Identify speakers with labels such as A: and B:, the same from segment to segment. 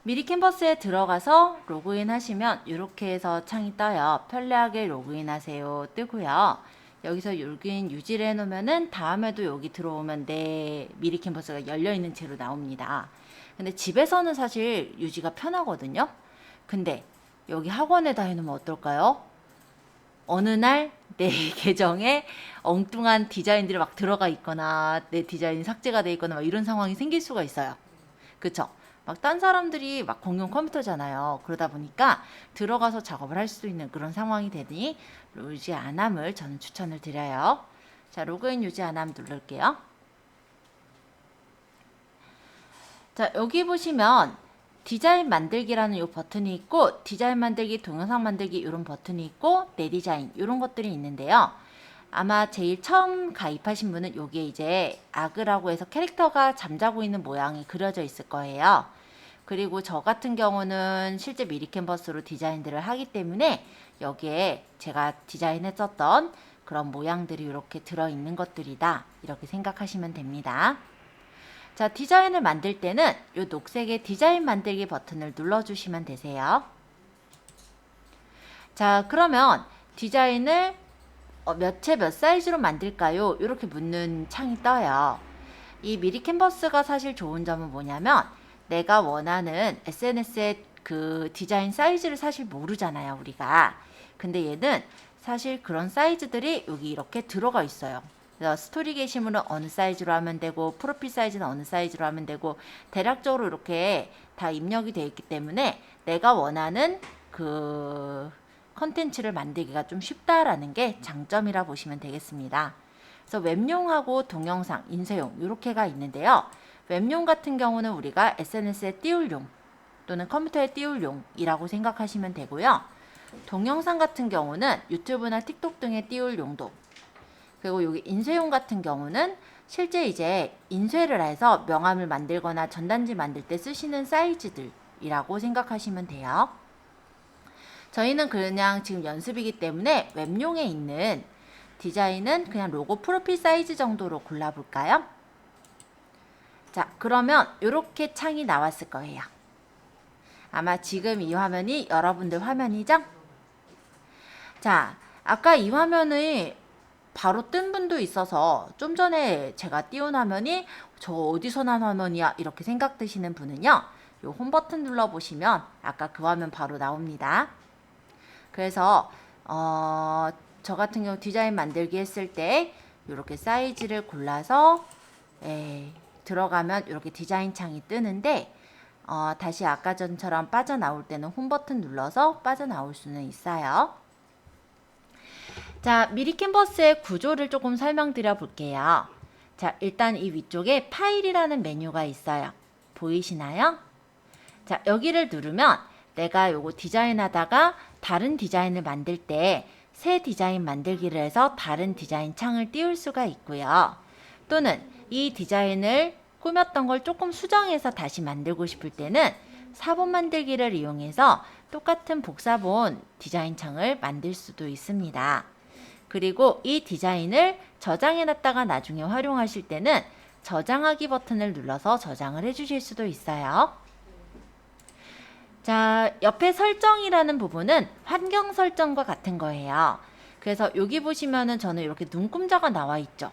A: 미리 캔버스에 들어가서 로그인 하시면 이렇게 해서 창이 떠요. 편리하게 로그인 하세요 뜨고요. 여기서 로그인 유지를 해놓으면은 다음에도 여기 들어오면 내 미리 캔버스가 열려있는 채로 나옵니다. 근데 집에서는 사실 유지가 편하거든요. 근데 여기 학원에다 해놓으면 어떨까요? 어느 날 내 계정에 엉뚱한 디자인들이 막 들어가 있거나 내 디자인이 삭제가 돼 있거나 막 이런 상황이 생길 수가 있어요. 그쵸? 막 딴 사람들이 막 공용 컴퓨터잖아요. 그러다 보니까 들어가서 작업을 할 수 있는 그런 상황이 되니 유지 안함을 저는 추천을 드려요. 자, 로그인 유지 안함 누를게요. 자, 여기 보시면 디자인 만들기라는 이 버튼이 있고 디자인 만들기, 동영상 만들기 이런 버튼이 있고 내 디자인 이런 것들이 있는데요. 아마 제일 처음 가입하신 분은 여기에 이제 아그라고 해서 캐릭터가 잠자고 있는 모양이 그려져 있을 거예요. 그리고 저 같은 경우는 실제 미리 캔버스로 디자인들을 하기 때문에 여기에 제가 디자인했었던 그런 모양들이 이렇게 들어있는 것들이다 이렇게 생각하시면 됩니다. 자, 디자인을 만들 때는 이 녹색의 디자인 만들기 버튼을 눌러주시면 되세요. 자, 그러면 디자인을 몇 채 몇 사이즈로 만들까요? 이렇게 묻는 창이 떠요. 이 미리 캔버스가 사실 좋은 점은 뭐냐면 내가 원하는 SNS의 그 디자인 사이즈를 사실 모르잖아요, 우리가. 근데 얘는 사실 그런 사이즈들이 여기 이렇게 들어가 있어요. 그래서 스토리 게시물은 어느 사이즈로 하면 되고 프로필 사이즈는 어느 사이즈로 하면 되고 대략적으로 이렇게 다 입력이 되어 있기 때문에 내가 원하는 그 컨텐츠를 만들기가 좀 쉽다라는 게 장점이라 보시면 되겠습니다. 그래서 웹용하고 동영상, 인쇄용 이렇게가 있는데요. 웹용 같은 경우는 우리가 SNS에 띄울 용 또는 컴퓨터에 띄울 용이라고 생각하시면 되고요. 동영상 같은 경우는 유튜브나 틱톡 등에 띄울 용도, 그리고 여기 인쇄용 같은 경우는 실제 이제 인쇄를 해서 명함을 만들거나 전단지 만들 때 쓰시는 사이즈들이라고 생각하시면 돼요. 저희는 그냥 지금 연습이기 때문에 웹용에 있는 디자인은 그냥 로고 프로필 사이즈 정도로 골라볼까요? 자, 그러면 이렇게 창이 나왔을 거예요. 아마 지금 이 화면이 여러분들 화면이죠? 자, 아까 이 화면이 바로 뜬 분도 있어서 좀 전에 제가 띄운 화면이 저 어디서 난 화면이야 이렇게 생각되시는 분은요, 요 홈 버튼 눌러보시면 아까 그 화면 바로 나옵니다. 그래서 저 같은 경우 디자인 만들기 했을 때 이렇게 사이즈를 골라서 들어가면 이렇게 디자인 창이 뜨는데 다시 아까 전처럼 빠져나올 때는 홈 버튼 눌러서 빠져나올 수는 있어요. 자, 미리 캔버스의 구조를 조금 설명드려 볼게요. 자, 일단 이 위쪽에 파일이라는 메뉴가 있어요. 보이시나요? 자, 여기를 누르면 내가 요거 디자인하다가 다른 디자인을 만들 때 새 디자인 만들기를 해서 다른 디자인 창을 띄울 수가 있고요. 또는 이 디자인을 꾸몄던 걸 조금 수정해서 다시 만들고 싶을 때는 사본 만들기를 이용해서 똑같은 복사본 디자인 창을 만들 수도 있습니다. 그리고 이 디자인을 저장해 놨다가 나중에 활용하실 때는 저장하기 버튼을 눌러서 저장을 해 주실 수도 있어요. 자, 옆에 설정이라는 부분은 환경 설정과 같은 거예요. 그래서 여기 보시면은 저는 이렇게 눈금자가 나와 있죠.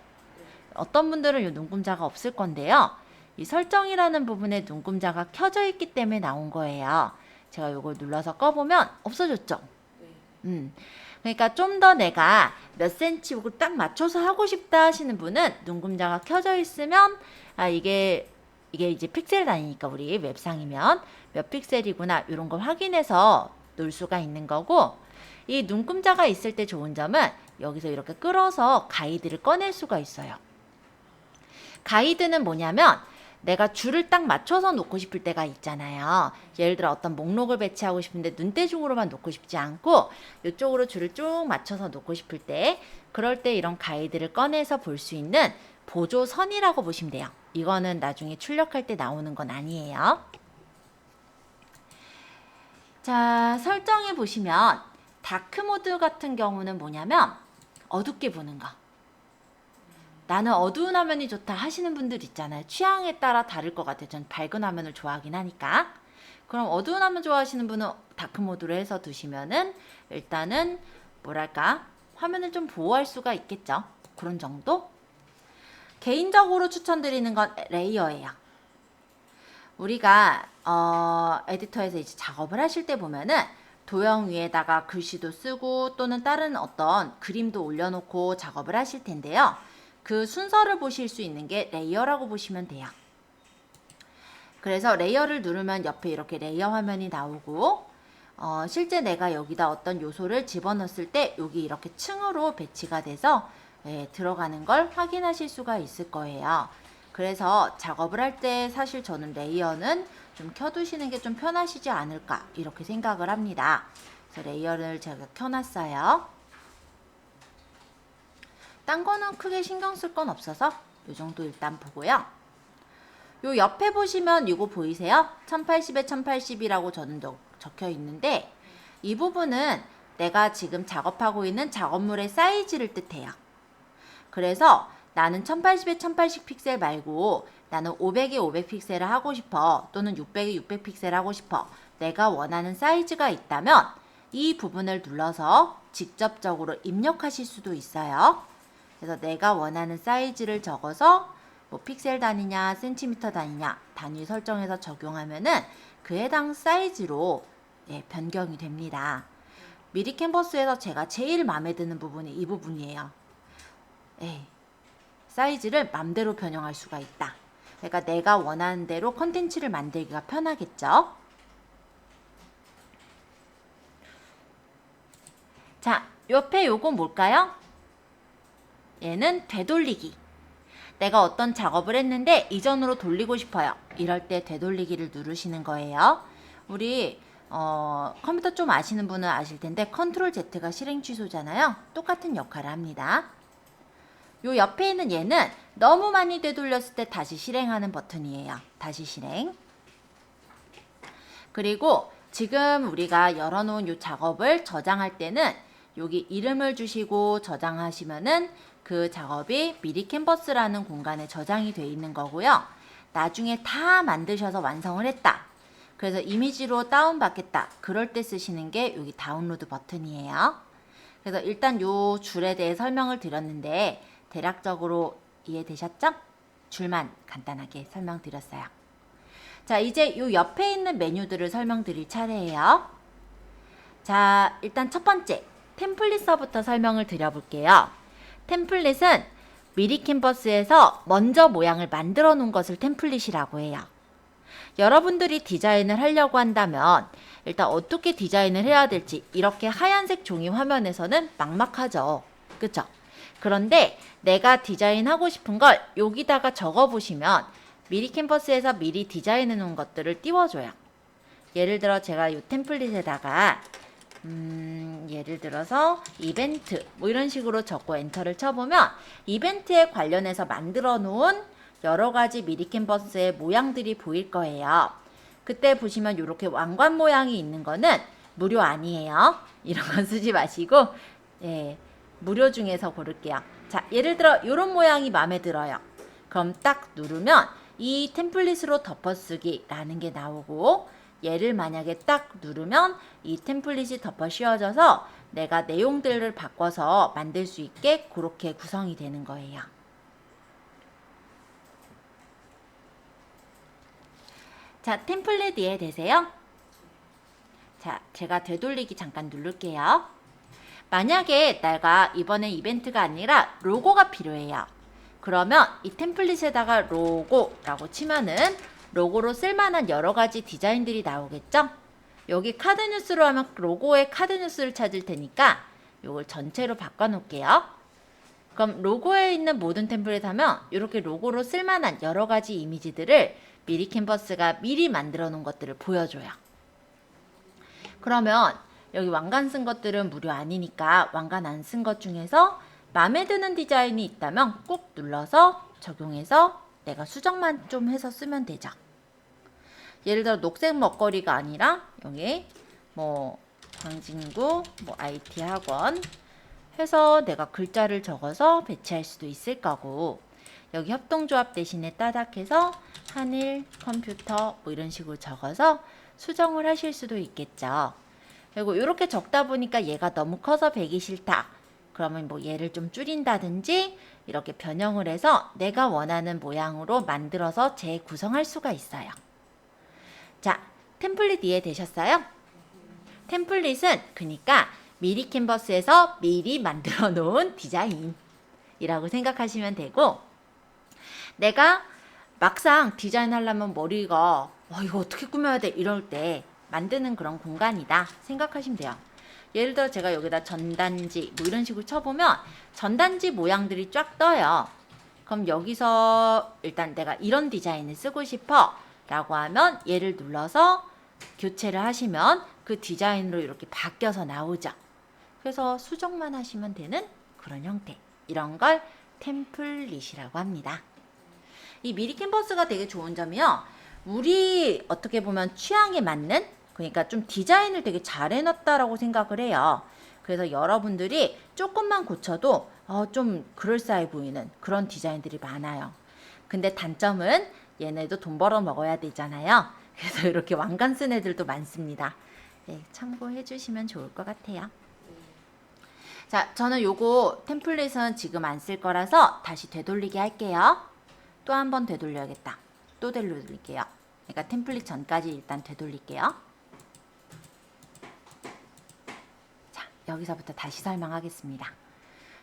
A: 어떤 분들은 이 눈금자가 없을 건데요. 이 설정이라는 부분에 눈금자가 켜져 있기 때문에 나온 거예요. 제가 이걸 눌러서 꺼보면 없어졌죠. 그러니까 좀 더 내가 몇 센치 이걸 딱 맞춰서 하고 싶다 하시는 분은 눈금자가 켜져 있으면 이게 이제 픽셀 단위니까 우리 웹상이면 몇 픽셀이구나 이런 걸 확인해서 놓을 수가 있는 거고, 이 눈금자가 있을 때 좋은 점은 여기서 이렇게 끌어서 가이드를 꺼낼 수가 있어요. 가이드는 뭐냐면 내가 줄을 딱 맞춰서 놓고 싶을 때가 있잖아요. 예를 들어 어떤 목록을 배치하고 싶은데 눈대중으로만 놓고 싶지 않고 이쪽으로 줄을 쭉 맞춰서 놓고 싶을 때, 그럴 때 이런 가이드를 꺼내서 볼 수 있는 보조선이라고 보시면 돼요. 이거는 나중에 출력할 때 나오는 건 아니에요. 자, 설정해 보시면 다크 모드 같은 경우는 뭐냐면 어둡게 보는 거. 나는 어두운 화면이 좋다 하시는 분들 있잖아요. 취향에 따라 다를 것 같아요. 전 밝은 화면을 좋아하긴 하니까. 그럼 어두운 화면 좋아하시는 분은 다크 모드로 해서 두시면은 일단은 뭐랄까 화면을 좀 보호할 수가 있겠죠. 그런 정도? 개인적으로 추천드리는 건 레이어예요. 우리가 에디터에서 이제 작업을 하실 때 보면은 도형 위에다가 글씨도 쓰고 또는 다른 어떤 그림도 올려놓고 작업을 하실 텐데요. 그 순서를 보실 수 있는 게 레이어라고 보시면 돼요. 그래서 레이어를 누르면 옆에 이렇게 레이어 화면이 나오고 실제 내가 여기다 어떤 요소를 집어넣었을 때 여기 이렇게 층으로 배치가 돼서 들어가는 걸 확인하실 수가 있을 거예요. 그래서 작업을 할 때 사실 저는 레이어는 좀 켜두시는 게 좀 편하시지 않을까 이렇게 생각을 합니다. 그래서 레이어를 제가 켜놨어요. 딴 거는 크게 신경 쓸 건 없어서 이 정도 일단 보고요. 요 옆에 보시면 이거 보이세요? 1080에 1080이라고 저는 적혀 있는데 이 부분은 내가 지금 작업하고 있는 작업물의 사이즈를 뜻해요. 그래서 나는 1080에 1080 픽셀 말고 나는 500에 500 픽셀을 하고 싶어 또는 600에 600 픽셀 하고 싶어 내가 원하는 사이즈가 있다면 이 부분을 눌러서 직접적으로 입력하실 수도 있어요. 그래서 내가 원하는 사이즈를 적어서 뭐 픽셀 단위냐 센티미터 단위냐 단위 설정해서 적용하면은 그 해당 사이즈로 변경이 됩니다. 미리 캔버스에서 제가 제일 마음에 드는 부분이 이 부분이에요. 사이즈를 맘대로 변형할 수가 있다. 그러니까 내가 원하는 대로 컨텐츠를 만들기가 편하겠죠. 자, 옆에 요건 뭘까요? 얘는 되돌리기. 내가 어떤 작업을 했는데 이전으로 돌리고 싶어요. 이럴 때 되돌리기를 누르시는 거예요. 우리 컴퓨터 좀 아시는 분은 아실 텐데 컨트롤 Z가 실행 취소잖아요. 똑같은 역할을 합니다. 요 옆에 있는 얘는 너무 많이 되돌렸을 때 다시 실행하는 버튼이에요. 다시 실행. 그리고 지금 우리가 열어놓은 요 작업을 저장할 때는 여기 이름을 주시고 저장하시면은 그 작업이 미리 캔버스라는 공간에 저장이 되어 있는 거고요. 나중에 다 만드셔서 완성을 했다. 그래서 이미지로 다운받겠다. 그럴 때 쓰시는 게 여기 다운로드 버튼이에요. 그래서 일단 요 줄에 대해 설명을 드렸는데 대략적으로 이해되셨죠? 줄만 간단하게 설명드렸어요. 자, 이제 요 옆에 있는 메뉴들을 설명드릴 차례예요. 자, 일단 첫 번째 템플릿서부터 설명을 드려볼게요. 템플릿은 미리 캔버스에서 먼저 모양을 만들어 놓은 것을 템플릿이라고 해요. 여러분들이 디자인을 하려고 한다면 일단 어떻게 디자인을 해야 될지 이렇게 하얀색 종이 화면에서는 막막하죠. 그쵸? 그런데 내가 디자인하고 싶은 걸 여기다가 적어보시면 미리 캔버스에서 미리 디자인해 놓은 것들을 띄워줘요. 예를 들어 제가 이 템플릿에다가 예를 들어서 이벤트 뭐 이런 식으로 적고 엔터를 쳐보면 이벤트에 관련해서 만들어 놓은 여러 가지 미리 캔버스의 모양들이 보일 거예요. 그때 보시면 이렇게 왕관 모양이 있는 거는 무료 아니에요. 이런 건 쓰지 마시고 무료 중에서 고를게요. 자, 예를 들어 이런 모양이 마음에 들어요. 그럼 딱 누르면 이 템플릿으로 덮어쓰기 라는 게 나오고 얘를 만약에 딱 누르면 이 템플릿이 덮어 씌워져서 내가 내용들을 바꿔서 만들 수 있게 그렇게 구성이 되는 거예요. 자, 템플릿 이해되세요? 자, 제가 되돌리기 잠깐 누를게요. 만약에 내가 이번에 이벤트가 아니라 로고가 필요해요. 그러면 이 템플릿에다가 로고라고 치면은 로고로 쓸만한 여러 가지 디자인들이 나오겠죠? 여기 카드 뉴스로 하면 로고의 카드 뉴스를 찾을 테니까 이걸 전체로 바꿔놓을게요. 그럼 로고에 있는 모든 템플릿 하면 이렇게 로고로 쓸만한 여러 가지 이미지들을 미리 캔버스가 미리 만들어 놓은 것들을 보여줘요. 그러면 여기 왕관 쓴 것들은 무료 아니니까 왕관 안 쓴 것 중에서 마음에 드는 디자인이 있다면 꾹 눌러서 적용해서 내가 수정만 좀 해서 쓰면 되죠. 예를 들어 녹색 먹거리가 아니라 여기 뭐 광진구 뭐 IT 학원 해서 내가 글자를 적어서 배치할 수도 있을 거고 여기 협동조합 대신에 따닥해서 한일 컴퓨터 뭐 이런 식으로 적어서 수정을 하실 수도 있겠죠. 그리고 이렇게 적다 보니까 얘가 너무 커서 배기 싫다. 그러면 뭐 얘를 좀 줄인다든지 이렇게 변형을 해서 내가 원하는 모양으로 만들어서 재구성할 수가 있어요. 자, 템플릿 이해되셨어요? 템플릿은 그러니까 미리 캔버스에서 미리 만들어 놓은 디자인이라고 생각하시면 되고, 내가 막상 디자인하려면 머리가 이거 어떻게 꾸며야 돼 이럴 때 만드는 그런 공간이다 생각하시면 돼요. 예를 들어 제가 여기다 전단지 뭐 이런 식으로 쳐보면 전단지 모양들이 쫙 떠요. 그럼 여기서 일단 내가 이런 디자인을 쓰고 싶어 라고 하면 얘를 눌러서 교체를 하시면 그 디자인으로 이렇게 바뀌어서 나오죠. 그래서 수정만 하시면 되는 그런 형태, 이런 걸 템플릿이라고 합니다. 이 미리 캔버스가 되게 좋은 점이요, 우리 어떻게 보면 취향에 맞는, 그러니까 좀 디자인을 되게 잘 해놨다라고 생각을 해요. 그래서 여러분들이 조금만 고쳐도 좀 그럴싸해 보이는 그런 디자인들이 많아요. 근데 단점은 얘네도 돈 벌어 먹어야 되잖아요. 그래서 이렇게 왕관 쓴 애들도 많습니다. 네, 참고해 주시면 좋을 것 같아요. 자, 저는 요거 템플릿은 지금 안 쓸 거라서 다시 되돌리게 할게요. 또 한 번 되돌려야겠다. 또 되돌릴게요. 그러니까 템플릿 전까지 일단 되돌릴게요. 자, 여기서부터 다시 설명하겠습니다.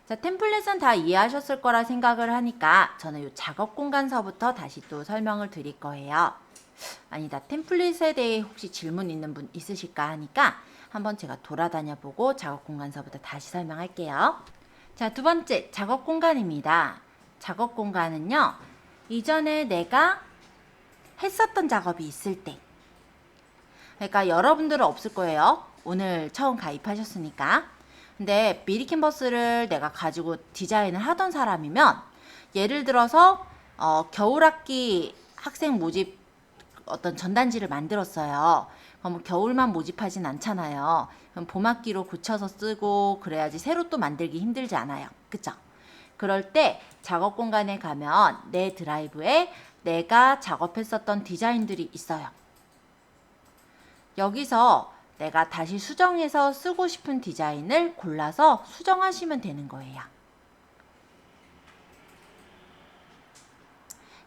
A: 자, 템플릿은 다 이해하셨을 거라 생각을 하니까 저는 요 작업 공간서부터 다시 또 설명을 드릴 거예요. 아니다, 템플릿에 대해 혹시 질문 있는 분 있으실까 하니까 한번 제가 돌아다녀 보고 작업 공간서부터 다시 설명할게요. 자, 두 번째 작업 공간입니다. 작업 공간은요, 이전에 내가 했었던 작업이 있을 때, 그러니까 여러분들은 없을 거예요. 오늘 처음 가입하셨으니까. 근데 미리 캔버스를 내가 가지고 디자인을 하던 사람이면, 예를 들어서 겨울학기 학생 모집 어떤 전단지를 만들었어요. 그럼 겨울만 모집하진 않잖아요. 그럼 봄학기로 고쳐서 쓰고 그래야지 새로 또 만들기 힘들지 않아요. 그쵸? 그럴 때 작업 공간에 가면 내 드라이브에 내가 작업했었던 디자인들이 있어요. 여기서 내가 다시 수정해서 쓰고 싶은 디자인을 골라서 수정하시면 되는 거예요.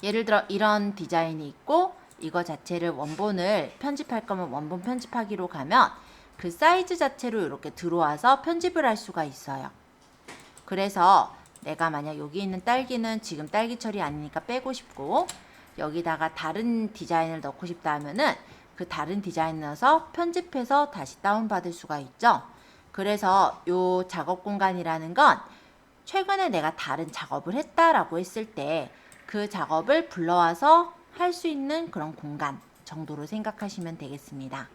A: 예를 들어 이런 디자인이 있고 이거 자체를 원본을 편집할 거면 원본 편집하기로 가면 그 사이즈 자체로 이렇게 들어와서 편집을 할 수가 있어요. 그래서 내가 만약 여기 있는 딸기는 지금 딸기철이 아니니까 빼고 싶고 여기다가 다른 디자인을 넣고 싶다 하면은 그 다른 디자인 넣어서 편집해서 다시 다운받을 수가 있죠. 그래서 요 작업 공간이라는 건 최근에 내가 다른 작업을 했다라고 했을 때 그 작업을 불러와서 할 수 있는 그런 공간 정도로 생각하시면 되겠습니다.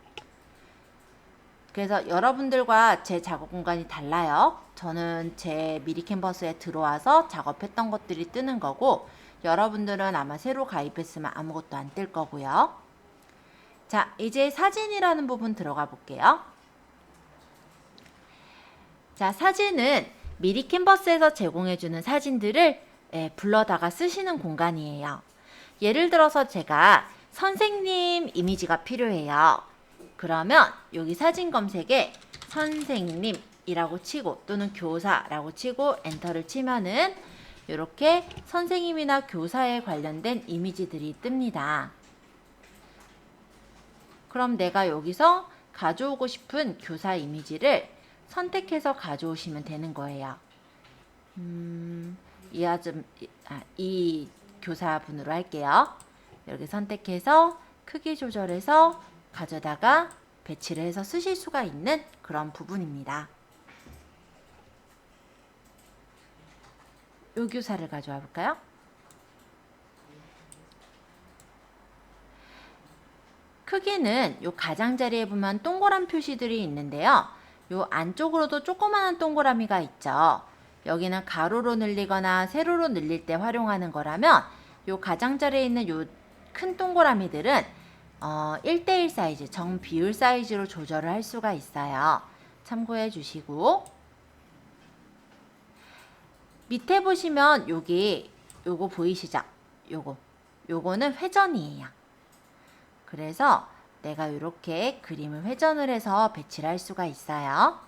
A: 그래서 여러분들과 제 작업 공간이 달라요. 저는 제 미리 캔버스에 들어와서 작업했던 것들이 뜨는 거고 여러분들은 아마 새로 가입했으면 아무것도 안 뜰 거고요. 자, 이제 사진이라는 부분 들어가 볼게요. 자, 사진은 미리 캔버스에서 제공해주는 사진들을 불러다가 쓰시는 공간이에요. 예를 들어서 제가 선생님 이미지가 필요해요. 그러면 여기 사진 검색에 선생님이라고 치고 또는 교사라고 치고 엔터를 치면은 이렇게 선생님이나 교사에 관련된 이미지들이 뜹니다. 그럼 내가 여기서 가져오고 싶은 교사 이미지를 선택해서 가져오시면 되는 거예요. 이 교사분으로 할게요. 이렇게 선택해서 크기 조절해서 가져다가 배치를 해서 쓰실 수가 있는 그런 부분입니다. 이 교사를 가져와 볼까요? 크기는 요 가장자리에 보면 동그란 표시들이 있는데요. 요 안쪽으로도 조그마한 동그라미가 있죠. 여기는 가로로 늘리거나 세로로 늘릴 때 활용하는 거라면 요 가장자리에 있는 요 큰 동그라미들은 1:1 사이즈, 정비율 사이즈로 조절을 할 수가 있어요. 참고해 주시고 밑에 보시면 여기 요거 보이시죠? 요거는 회전이에요. 그래서 내가 이렇게 그림을 회전을 해서 배치를 할 수가 있어요.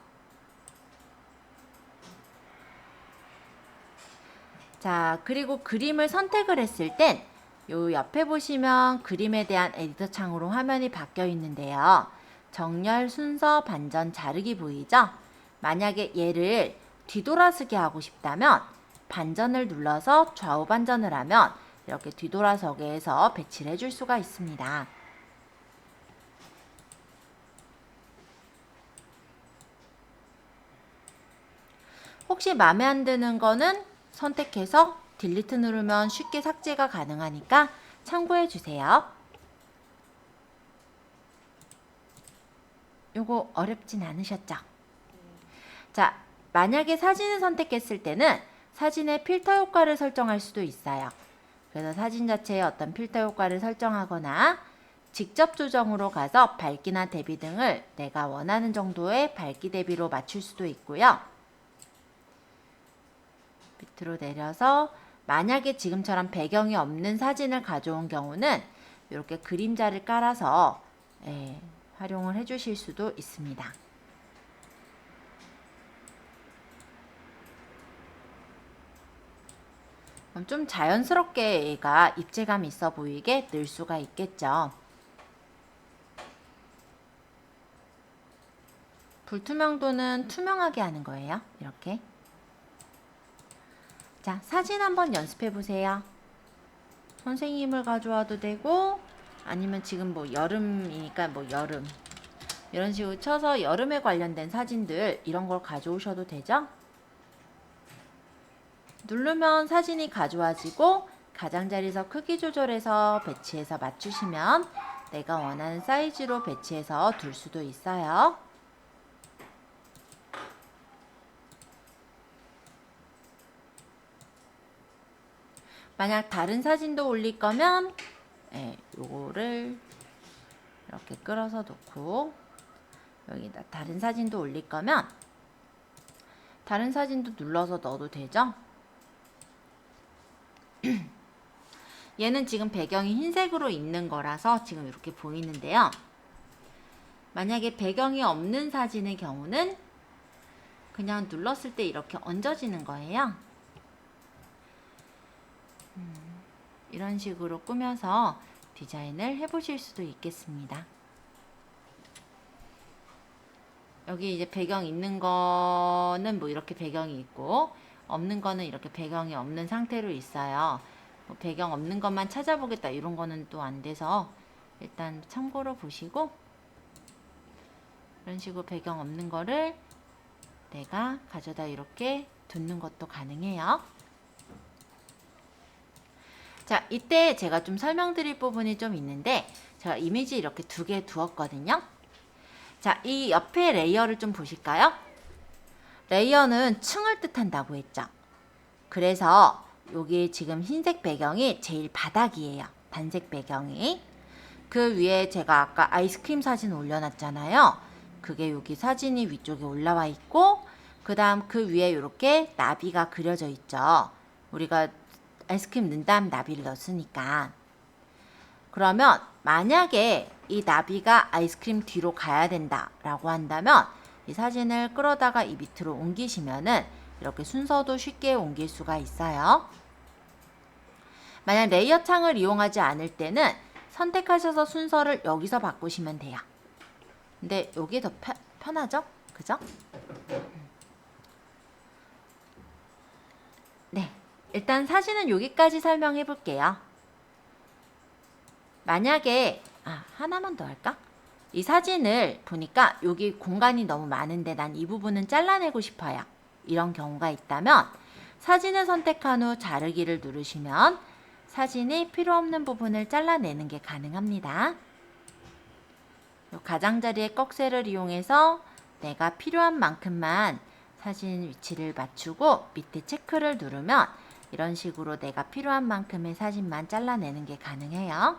A: 자, 그리고 그림을 선택을 했을 땐 요 옆에 보시면 그림에 대한 에디터 창으로 화면이 바뀌어 있는데요. 정렬, 순서, 반전, 자르기 보이죠? 만약에 얘를 뒤돌아서게 하고 싶다면 반전을 눌러서 좌우 반전을 하면 이렇게 뒤돌아서게 해서 배치를 해줄 수가 있습니다. 혹시 마음에 안 드는 거는 선택해서 딜리트 누르면 쉽게 삭제가 가능하니까 참고해 주세요. 요거 어렵진 않으셨죠? 자, 만약에 사진을 선택했을 때는 사진의 필터 효과를 설정할 수도 있어요. 그래서 사진 자체에 어떤 필터 효과를 설정하거나 직접 조정으로 가서 밝기나 대비 등을 내가 원하는 정도의 밝기 대비로 맞출 수도 있고요. 밑으로 내려서 만약에 지금처럼 배경이 없는 사진을 가져온 경우는 이렇게 그림자를 깔아서 활용을 해주실 수도 있습니다. 그럼 좀 자연스럽게 얘가 입체감 있어 보이게 늘 수가 있겠죠. 불투명도는 투명하게 하는 거예요. 이렇게. 자, 사진 한번 연습해 보세요. 선생님을 가져와도 되고 아니면 지금 뭐 여름이니까 뭐 여름 이런 식으로 쳐서 여름에 관련된 사진들 이런 걸 가져오셔도 되죠? 누르면 사진이 가져와지고 가장자리에서 크기 조절해서 배치해서 맞추시면 내가 원하는 사이즈로 배치해서 둘 수도 있어요. 만약 다른 사진도 올릴 거면 요거를 이렇게 끌어서 놓고 여기다 다른 사진도 올릴 거면 다른 사진도 눌러서 넣어도 되죠? 얘는 지금 배경이 흰색으로 있는 거라서 지금 이렇게 보이는데요. 만약에 배경이 없는 사진의 경우는 그냥 눌렀을 때 이렇게 얹어지는 거예요. 이런 식으로 꾸며서 디자인을 해보실 수도 있겠습니다. 여기 이제 배경 있는 거는 뭐 이렇게 배경이 있고 없는 거는 이렇게 배경이 없는 상태로 있어요. 뭐 배경 없는 것만 찾아보겠다 이런 거는 또 안 돼서 일단 참고로 보시고 이런 식으로 배경 없는 거를 내가 가져다 이렇게 두는 것도 가능해요. 자, 이때 제가 좀 설명드릴 부분이 좀 있는데 제가 이미지 이렇게 두 개 두었거든요. 자, 이 옆에 레이어를 좀 보실까요? 레이어는 층을 뜻한다고 했죠. 그래서 여기 지금 흰색 배경이 제일 바닥이에요. 단색 배경이. 그 위에 제가 아까 아이스크림 사진 올려놨잖아요. 그게 여기 사진이 위쪽에 올라와 있고 그 다음 그 위에 이렇게 나비가 그려져 있죠. 우리가 아이스크림 넣은 다음 나비를 넣었으니까. 그러면 만약에 이 나비가 아이스크림 뒤로 가야 된다 라고 한다면 이 사진을 끌어다가 이 밑으로 옮기시면은 이렇게 순서도 쉽게 옮길 수가 있어요. 만약 레이어 창을 이용하지 않을 때는 선택하셔서 순서를 여기서 바꾸시면 돼요. 근데 이게 더 편하죠? 그죠? 네. 일단 사진은 여기까지 설명해 볼게요. 만약에 하나만 더 할까? 이 사진을 보니까 여기 공간이 너무 많은데 난 이 부분은 잘라내고 싶어요. 이런 경우가 있다면 사진을 선택한 후 자르기를 누르시면 사진이 필요 없는 부분을 잘라내는 게 가능합니다. 가장자리의 꺽쇠를 이용해서 내가 필요한 만큼만 사진 위치를 맞추고 밑에 체크를 누르면 이런 식으로 내가 필요한 만큼의 사진만 잘라내는 게 가능해요.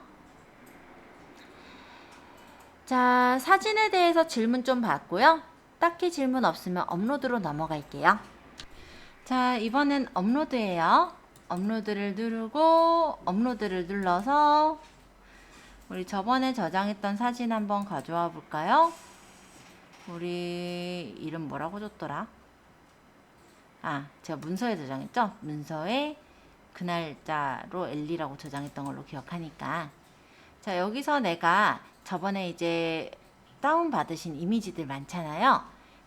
A: 자, 사진에 대해서 질문 좀 받고요. 딱히 질문 없으면 업로드로 넘어갈게요. 자, 이번엔 업로드예요. 업로드를 누르고 업로드를 눌러서 우리 저번에 저장했던 사진 한번 가져와 볼까요? 우리 이름 뭐라고 줬더라? 아, 제가 문서에 저장했죠? 문서에 그 날짜로 엘리라고 저장했던 걸로 기억하니까. 자, 여기서 내가 저번에 이제 다운받으신 이미지들 많잖아요.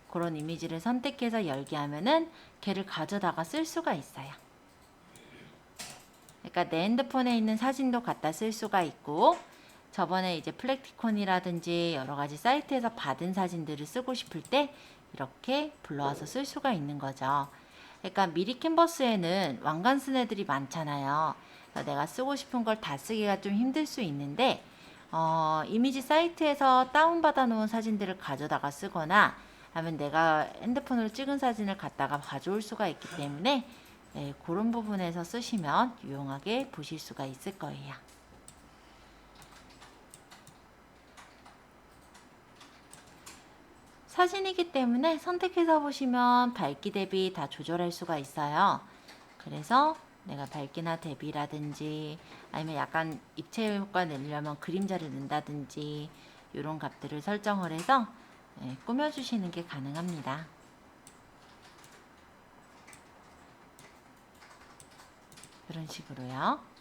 A: 그런 이미지를 선택해서 열기 하면은 걔를 가져다가 쓸 수가 있어요. 그러니까 내 핸드폰에 있는 사진도 갖다 쓸 수가 있고, 저번에 이제 플렉티콘이라든지 여러 가지 사이트에서 받은 사진들을 쓰고 싶을 때 이렇게 불러와서 쓸 수가 있는 거죠. 그러니까 미리 캔버스에는 왕관 쓴 애들이 많잖아요. 그래서 내가 쓰고 싶은 걸 다 쓰기가 좀 힘들 수 있는데, 이미지 사이트에서 다운받아 놓은 사진들을 가져다가 쓰거나 하면 내가 핸드폰으로 찍은 사진을 갖다가 가져올 수가 있기 때문에 그런 부분에서 쓰시면 유용하게 보실 수가 있을 거예요. 사진이기 때문에 선택해서 보시면 밝기 대비 다 조절할 수가 있어요. 그래서 내가 밝기나 대비라든지 아니면 약간 입체 효과 내려면 그림자를 넣는다든지 이런 값들을 설정을 해서 꾸며주시는 게 가능합니다. 이런 식으로요.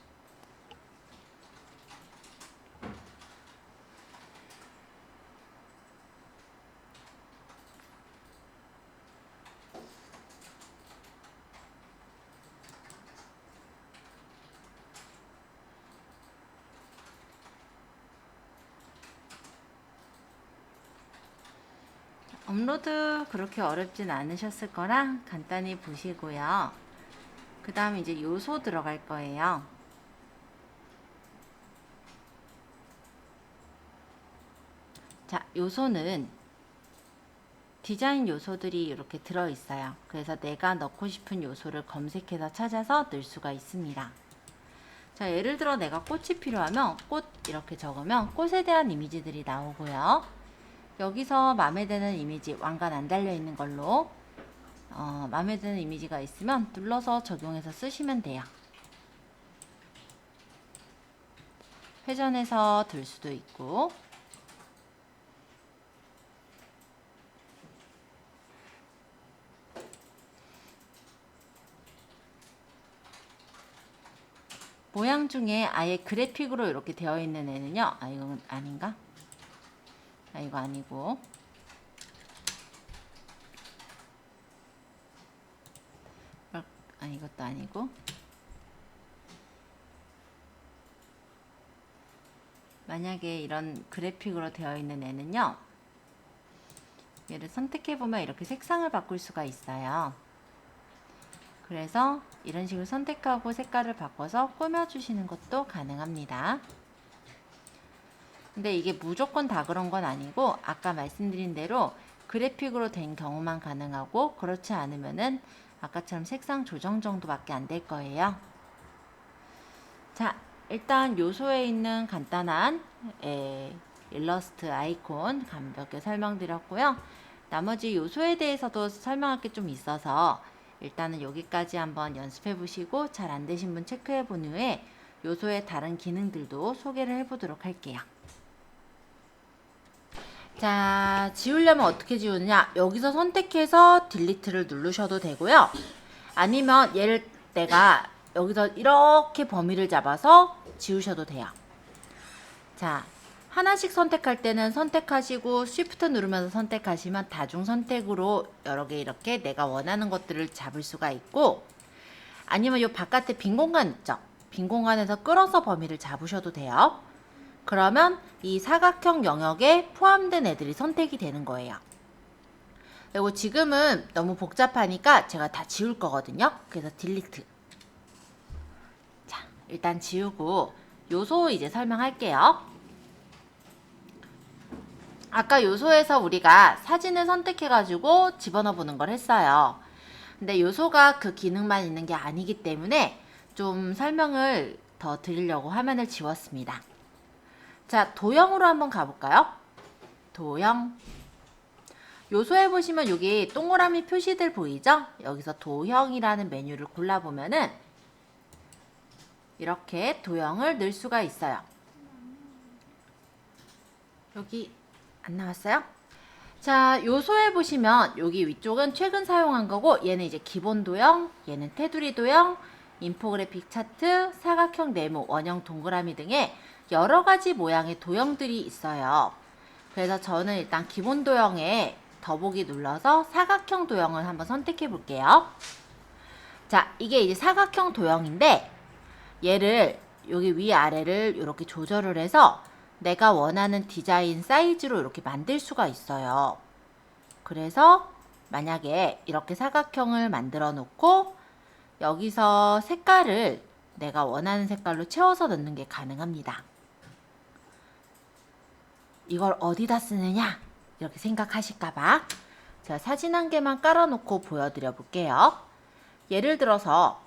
A: 업로드 그렇게 어렵진 않으셨을 거라 간단히 보시고요. 그 다음에 이제 요소 들어갈 거예요. 자, 요소는 디자인 요소들이 이렇게 들어있어요. 그래서 내가 넣고 싶은 요소를 검색해서 찾아서 넣을 수가 있습니다. 자, 예를 들어 내가 꽃이 필요하면 꽃 이렇게 적으면 꽃에 대한 이미지들이 나오고요. 여기서 마음에 드는 이미지, 왕관 안 달려있는 걸로 마음에 드는 이미지가 있으면 눌러서 적용해서 쓰시면 돼요. 회전해서 들 수도 있고, 모양 중에 아예 그래픽으로 이렇게 되어 있는 애는요. 아, 이건 아닌가? 아, 이거 아니고. 아, 이것도 아니고. 만약에 이런 그래픽으로 되어 있는 애는요. 얘를 선택해보면 이렇게 색상을 바꿀 수가 있어요. 그래서 이런 식으로 선택하고 색깔을 바꿔서 꾸며주시는 것도 가능합니다. 근데 이게 무조건 다 그런 건 아니고 아까 말씀드린 대로 그래픽으로 된 경우만 가능하고 그렇지 않으면은 아까처럼 색상 조정 정도밖에 안 될 거예요. 자, 일단 요소에 있는 간단한 일러스트 아이콘 가볍게 설명드렸고요. 나머지 요소에 대해서도 설명할 게 좀 있어서 일단은 여기까지 한번 연습해 보시고 잘 안 되신 분 체크해 본 후에 요소의 다른 기능들도 소개를 해 보도록 할게요. 자, 지우려면 어떻게 지우느냐? 여기서 선택해서 딜리트를 누르셔도 되고요. 아니면 얘를 내가 여기서 이렇게 범위를 잡아서 지우셔도 돼요. 자, 하나씩 선택할 때는 선택하시고 쉬프트 누르면서 선택하시면 다중 선택으로 여러 개 이렇게 내가 원하는 것들을 잡을 수가 있고, 아니면 이 바깥에 빈 공간 있죠? 빈 공간에서 끌어서 범위를 잡으셔도 돼요. 그러면 이 사각형 영역에 포함된 애들이 선택이 되는 거예요. 그리고 지금은 너무 복잡하니까 제가 다 지울 거거든요. 그래서 딜리트. 자, 일단 지우고 요소 이제 설명할게요. 아까 요소에서 우리가 사진을 선택해가지고 집어넣어 보는 걸 했어요. 근데 요소가 그 기능만 있는 게 아니기 때문에 좀 설명을 더 드리려고 화면을 지웠습니다. 자, 도형으로 한번 가볼까요? 도형. 요소에 보시면 여기 동그라미 표시들 보이죠? 여기서 도형이라는 메뉴를 골라보면은 이렇게 도형을 넣을 수가 있어요. 여기 안 나왔어요? 자, 요소에 보시면 여기 위쪽은 최근 사용한 거고 얘는 이제 기본 도형, 얘는 테두리 도형, 인포그래픽 차트, 사각형 네모, 원형 동그라미 등의 여러 가지 모양의 도형들이 있어요. 그래서 저는 일단 기본 도형에 더보기 눌러서 사각형 도형을 한번 선택해 볼게요. 자, 이게 이제 사각형 도형인데 얘를 여기 위아래를 이렇게 조절을 해서 내가 원하는 디자인 사이즈로 이렇게 만들 수가 있어요. 그래서 만약에 이렇게 사각형을 만들어 놓고 여기서 색깔을 내가 원하는 색깔로 채워서 넣는 게 가능합니다. 이걸 어디다 쓰느냐? 이렇게 생각하실까봐 제가 사진 한 개만 깔아놓고 보여드려 볼게요. 예를 들어서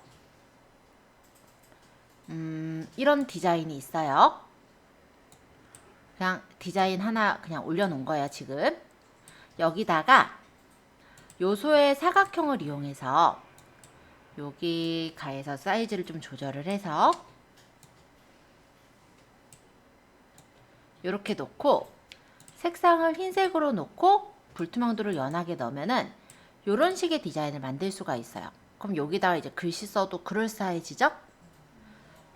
A: 이런 디자인이 있어요. 그냥 디자인 하나 그냥 올려놓은 거예요, 지금. 여기다가 요소의 사각형을 이용해서 여기 가에서 사이즈를 좀 조절을 해서 이렇게 놓고 색상을 흰색으로 놓고 불투명도를 연하게 넣으면은 이런 식의 디자인을 만들 수가 있어요. 그럼 여기다가 이제 글씨 써도 그럴싸해지죠?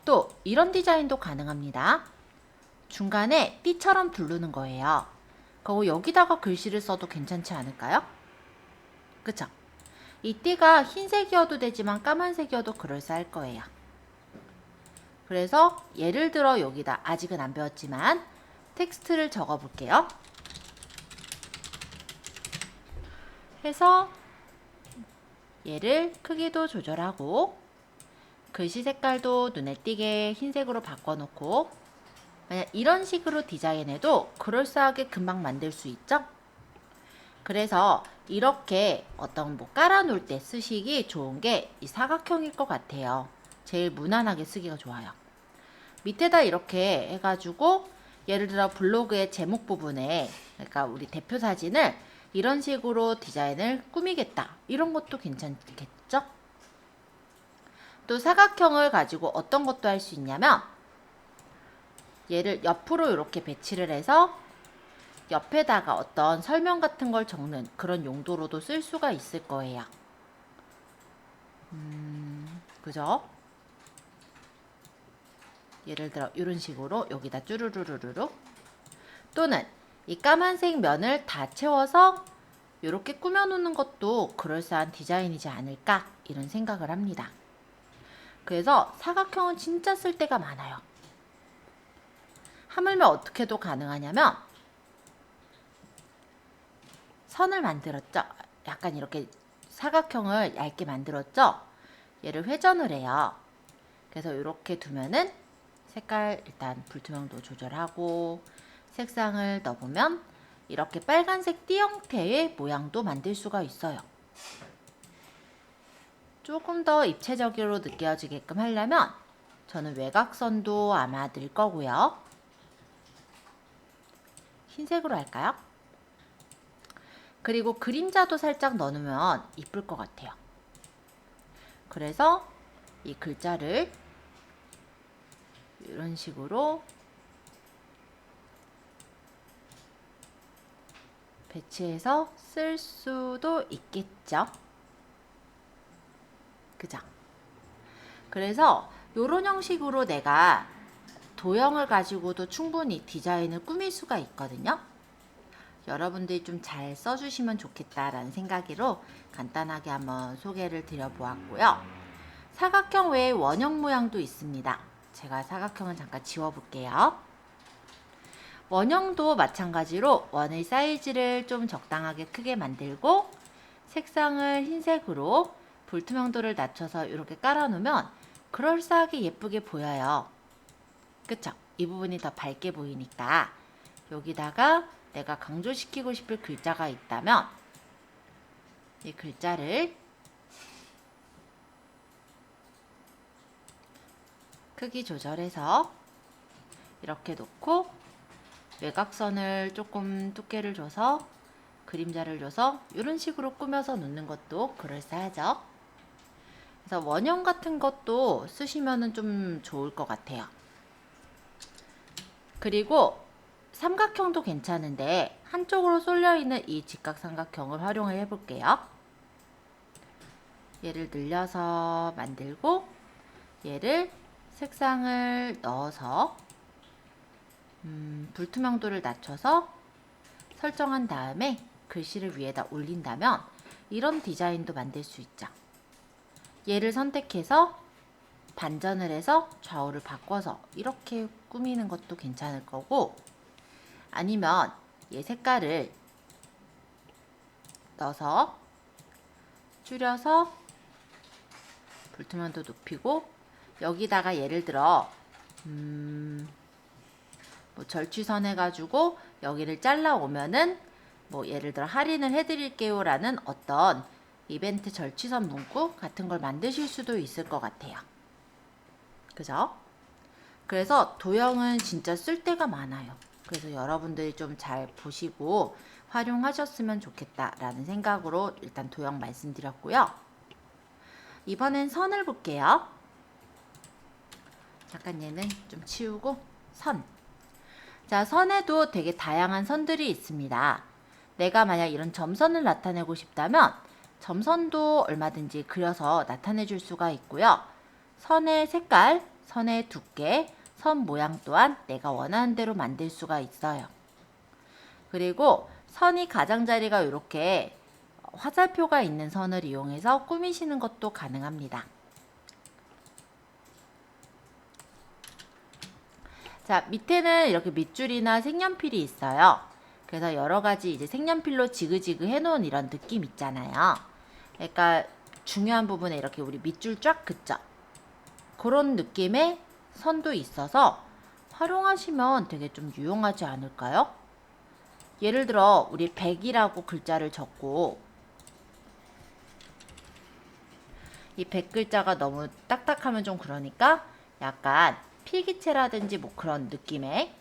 A: 또 이런 디자인도 가능합니다. 중간에 띠처럼 두르는 거예요. 그리고 여기다가 글씨를 써도 괜찮지 않을까요? 그쵸? 이 띠가 흰색이어도 되지만 까만색이어도 그럴싸할 거예요. 그래서 예를 들어 여기다 아직은 안 배웠지만 텍스트를 적어 볼게요. 해서 얘를 크기도 조절하고 글씨 색깔도 눈에 띄게 흰색으로 바꿔놓고 만약 이런 식으로 디자인해도 그럴싸하게 금방 만들 수 있죠? 그래서 이렇게 어떤 뭐 깔아놓을 때 쓰시기 좋은 게 이 사각형일 것 같아요. 제일 무난하게 쓰기가 좋아요. 밑에다 이렇게 해가지고 예를 들어 블로그의 제목 부분에 그러니까 우리 대표 사진을 이런 식으로 디자인을 꾸미겠다. 이런 것도 괜찮겠죠? 또 사각형을 가지고 어떤 것도 할 수 있냐면 얘를 옆으로 이렇게 배치를 해서 옆에다가 어떤 설명 같은 걸 적는 그런 용도로도 쓸 수가 있을 거예요. 그죠? 예를 들어 이런 식으로 여기다 쭈루루루루 또는 이 까만색 면을 다 채워서 이렇게 꾸며놓는 것도 그럴싸한 디자인이지 않을까 이런 생각을 합니다. 그래서 사각형은 진짜 쓸 때가 많아요. 하물며 어떻게도 가능하냐면 선을 만들었죠. 약간 이렇게 사각형을 얇게 만들었죠. 얘를 회전을 해요. 그래서 이렇게 두면은 색깔 일단 불투명도 조절하고 색상을 넣어보면 이렇게 빨간색 띠 형태의 모양도 만들 수가 있어요. 조금 더 입체적으로 느껴지게끔 하려면 저는 외곽선도 아마 넣을 거고요. 흰색으로 할까요? 그리고 그림자도 살짝 넣으면 이쁠 것 같아요. 그래서 이 글자를 이런 식으로 배치해서 쓸 수도 있겠죠. 그죠? 그래서 이런 형식으로 내가 도형을 가지고도 충분히 디자인을 꾸밀 수가 있거든요. 여러분들이 좀 잘 써주시면 좋겠다라는 생각으로 간단하게 한번 소개를 드려보았고요. 사각형 외에 원형 모양도 있습니다. 제가 사각형은 잠깐 지워볼게요. 원형도 마찬가지로 원의 사이즈를 좀 적당하게 크게 만들고 색상을 흰색으로 불투명도를 낮춰서 이렇게 깔아놓으면 그럴싸하게 예쁘게 보여요. 그쵸? 이 부분이 더 밝게 보이니까 여기다가 내가 강조시키고 싶을 글자가 있다면 이 글자를 크기 조절해서 이렇게 놓고 외곽선을 조금 두께를 줘서 그림자를 줘서 이런 식으로 꾸며서 놓는 것도 그럴싸하죠. 그래서 원형 같은 것도 쓰시면 좀 좋을 것 같아요. 그리고 삼각형도 괜찮은데 한쪽으로 쏠려있는 이 직각삼각형을 활용해 볼게요. 얘를 늘려서 만들고 얘를 색상을 넣어서 불투명도를 낮춰서 설정한 다음에 글씨를 위에다 올린다면 이런 디자인도 만들 수 있죠. 얘를 선택해서 반전을 해서 좌우를 바꿔서 이렇게 꾸미는 것도 괜찮을 거고, 아니면 얘 색깔을 넣어서 줄여서 불투명도 높이고 여기다가 예를 들어 뭐 절취선 해가지고 여기를 잘라 오면은 뭐 예를 들어 할인을 해드릴게요 라는 어떤 이벤트 절취선 문구 같은 걸 만드실 수도 있을 것 같아요. 그죠? 그래서 도형은 진짜 쓸데가 많아요. 그래서 여러분들이 좀 잘 보시고 활용하셨으면 좋겠다라는 생각으로 일단 도형 말씀드렸고요. 이번엔 선을 볼게요. 잠깐 얘는 좀 치우고 선. 자, 선에도 되게 다양한 선들이 있습니다. 내가 만약 이런 점선을 나타내고 싶다면 점선도 얼마든지 그려서 나타내 줄 수가 있고요. 선의 색깔, 선의 두께, 선 모양 또한 내가 원하는 대로 만들 수가 있어요. 그리고 선이 가장자리가 이렇게 화살표가 있는 선을 이용해서 꾸미시는 것도 가능합니다. 자, 밑에는 이렇게 밑줄이나 색연필이 있어요. 그래서 여러 가지 이제 색연필로 지그지그 해놓은 이런 느낌 있잖아요. 그러니까 중요한 부분에 이렇게 우리 밑줄 쫙 긋죠. 그런 느낌의 선도 있어서 활용하시면 되게 좀 유용하지 않을까요? 예를 들어 우리 100이라고 글자를 적고 이 100글자가 너무 딱딱하면 좀 그러니까 약간 필기체라든지 뭐 그런 느낌의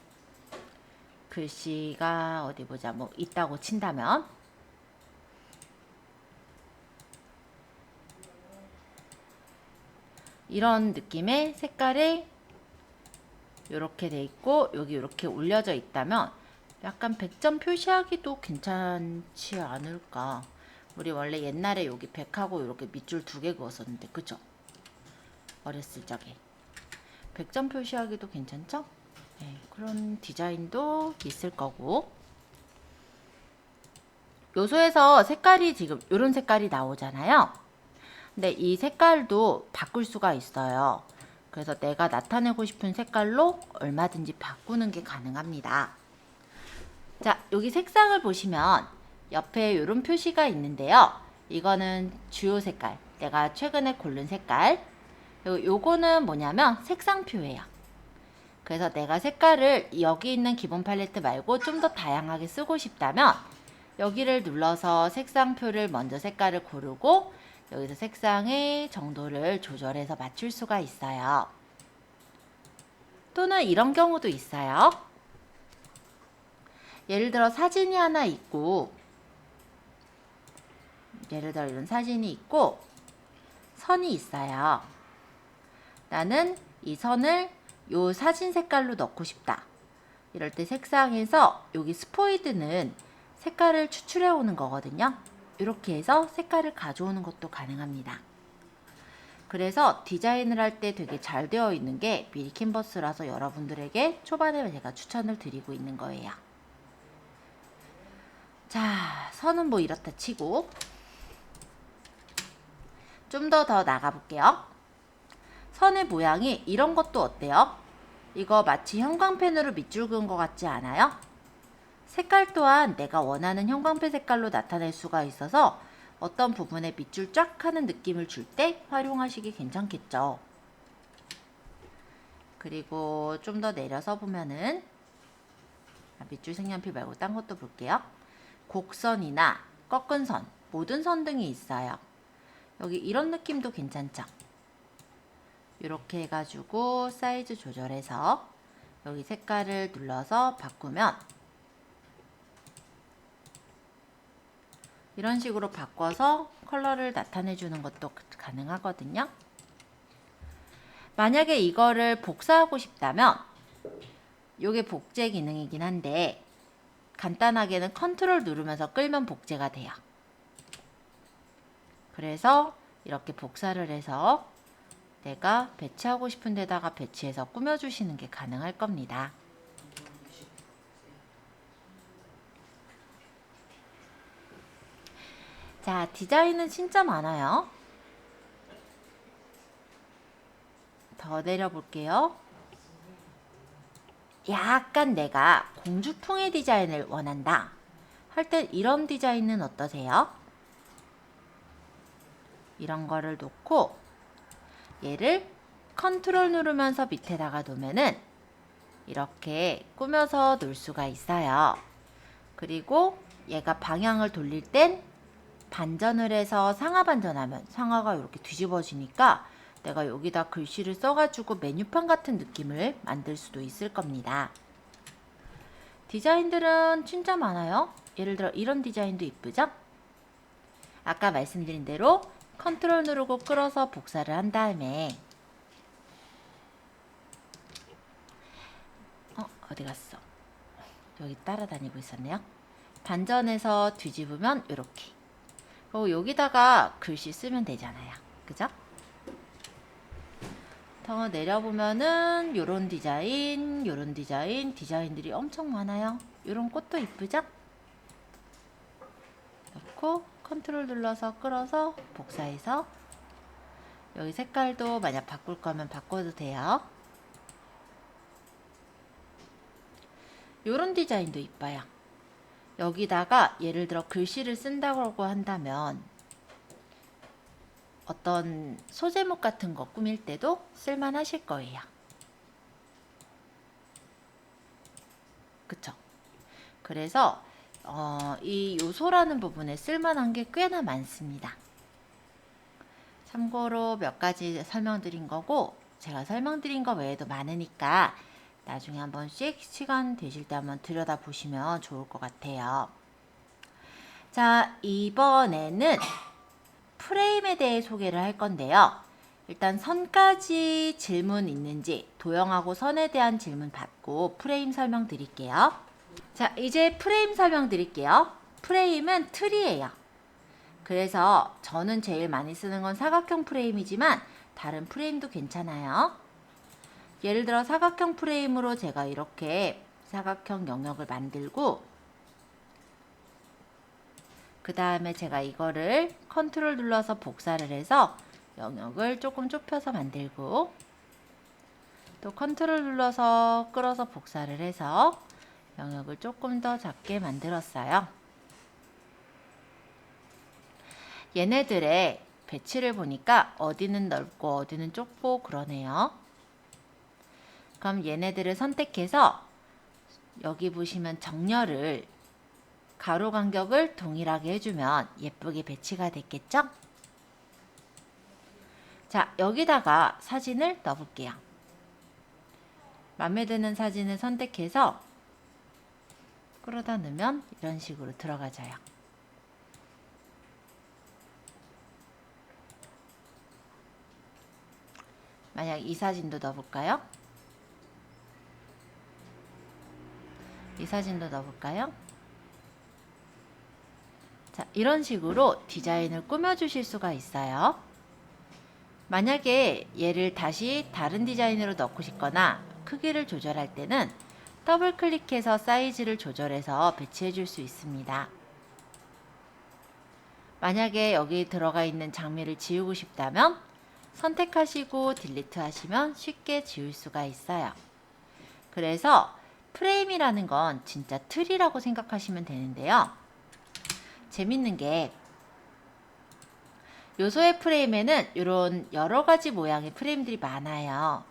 A: 글씨가 어디 보자 뭐 있다고 친다면 이런 느낌의 색깔이 이렇게 돼 있고 여기 이렇게 올려져 있다면 약간 100점 표시하기도 괜찮지 않을까. 우리 원래 옛날에 여기 100하고 이렇게 밑줄 2개 그었었는데 그죠? 어렸을 적에 100점 표시하기도 괜찮죠? 네, 그런 디자인도 있을 거고, 요소에서 색깔이 지금 이런 색깔이 나오잖아요. 근데 이 색깔도 바꿀 수가 있어요. 그래서 내가 나타내고 싶은 색깔로 얼마든지 바꾸는 게 가능합니다. 자, 여기 색상을 보시면 옆에 이런 표시가 있는데요. 이거는 주요 색깔, 내가 최근에 고른 색깔. 그리고 요거는 뭐냐면 색상표예요. 그래서 내가 색깔을 여기 있는 기본 팔레트 말고 좀 더 다양하게 쓰고 싶다면 여기를 눌러서 색상표를 먼저 색깔을 고르고 여기서 색상의 정도를 조절해서 맞출 수가 있어요. 또는 이런 경우도 있어요. 예를 들어 사진이 하나 있고, 예를 들어 이런 사진이 있고 선이 있어요. 나는 이 선을 요 사진 색깔로 넣고 싶다. 이럴 때 색상에서 여기 스포이드는 색깔을 추출해 오는 거거든요. 이렇게 해서 색깔을 가져오는 것도 가능합니다. 그래서 디자인을 할 때 되게 잘 되어 있는 게 미리 캔버스라서 여러분들에게 초반에 제가 추천을 드리고 있는 거예요. 자, 선은 뭐 이렇다 치고 좀 더 나가 볼게요. 선의 모양이 이런 것도 어때요? 이거 마치 형광펜으로 밑줄 그은 것 같지 않아요? 색깔 또한 내가 원하는 형광펜 색깔로 나타낼 수가 있어서 어떤 부분에 밑줄 쫙 하는 느낌을 줄 때 활용하시기 괜찮겠죠. 그리고 좀 더 내려서 보면은 밑줄 색연필 말고 딴 것도 볼게요. 곡선이나 꺾은 선, 모든 선 등이 있어요. 여기 이런 느낌도 괜찮죠? 이렇게 해가지고 사이즈 조절해서 여기 색깔을 눌러서 바꾸면 이런 식으로 바꿔서 컬러를 나타내 주는 것도 가능하거든요. 만약에 이거를 복사하고 싶다면 요게 복제 기능이긴 한데 간단하게는 컨트롤 누르면서 끌면 복제가 돼요. 그래서 이렇게 복사를 해서 내가 배치하고 싶은 데다가 배치해서 꾸며주시는 게 가능할 겁니다. 자, 디자인은 진짜 많아요. 더 내려볼게요. 약간 내가 공주풍의 디자인을 원한다 할 땐 이런 디자인은 어떠세요? 이런 거를 놓고 얘를 컨트롤 누르면서 밑에다가 놓으면은 이렇게 꾸며서 놓을 수가 있어요. 그리고 얘가 방향을 돌릴 땐 반전을 해서 상하 반전하면 상하가 이렇게 뒤집어지니까 내가 여기다 글씨를 써가지고 메뉴판 같은 느낌을 만들 수도 있을 겁니다. 디자인들은 진짜 많아요. 예를 들어 이런 디자인도 이쁘죠? 아까 말씀드린 대로 컨트롤 누르고 끌어서 복사를 한 다음에 어디 갔어? 여기 따라다니고 있었네요. 반전해서 뒤집으면 이렇게. 그리고 여기다가 글씨 쓰면 되잖아요. 그죠? 더 내려보면은 요런 디자인, 요런 디자인들이 엄청 많아요. 요런 꽃도 이쁘죠? 넣고 컨트롤 눌러서 끌어서 복사해서 여기 색깔도 만약 바꿀 거면 바꿔도 돼요. 요런 디자인도 이뻐요. 여기다가 예를 들어 글씨를 쓴다고 한다면 어떤 소제목 같은 거 꾸밀 때도 쓸만 하실 거예요. 그쵸? 그래서 이 요소라는 부분에 쓸만한 게 꽤나 많습니다. 참고로 몇 가지 설명드린 거고 제가 설명드린 거 외에도 많으니까 나중에 한 번씩 시간 되실 때 한번 들여다보시면 좋을 것 같아요. 자, 이번에는 프레임에 대해 소개를 할 건데요. 일단 선까지 질문 있는지 도형하고 선에 대한 질문 받고 프레임 설명 드릴게요. 자, 이제 프레임 설명 드릴게요. 프레임은 틀이에요. 그래서 저는 제일 많이 쓰는 건 사각형 프레임이지만 다른 프레임도 괜찮아요. 예를 들어 사각형 프레임으로 제가 이렇게 사각형 영역을 만들고 그 다음에 제가 이거를 컨트롤 눌러서 복사를 해서 영역을 조금 좁혀서 만들고 또 컨트롤 눌러서 끌어서 복사를 해서 영역을 조금 더 작게 만들었어요. 얘네들의 배치를 보니까 어디는 넓고 어디는 좁고 그러네요. 그럼 얘네들을 선택해서 여기 보시면 정렬을 가로 간격을 동일하게 해주면 예쁘게 배치가 됐겠죠? 자, 여기다가 사진을 넣어볼게요. 마음에 드는 사진을 선택해서 끌어다 넣으면 이런 식으로 들어가져요. 만약 이 사진도 넣어볼까요? 이 사진도 넣어볼까요? 자, 이런 식으로 디자인을 꾸며주실 수가 있어요. 만약에 얘를 다시 다른 디자인으로 넣고 싶거나 크기를 조절할 때는 더블 클릭해서 사이즈를 조절해서 배치해 줄 수 있습니다. 만약에 여기 들어가 있는 장미를 지우고 싶다면 선택하시고 딜리트 하시면 쉽게 지울 수가 있어요. 그래서 프레임이라는 건 진짜 틀이라고 생각하시면 되는데요. 재밌는 게 요소의 프레임에는 이런 여러 가지 모양의 프레임들이 많아요.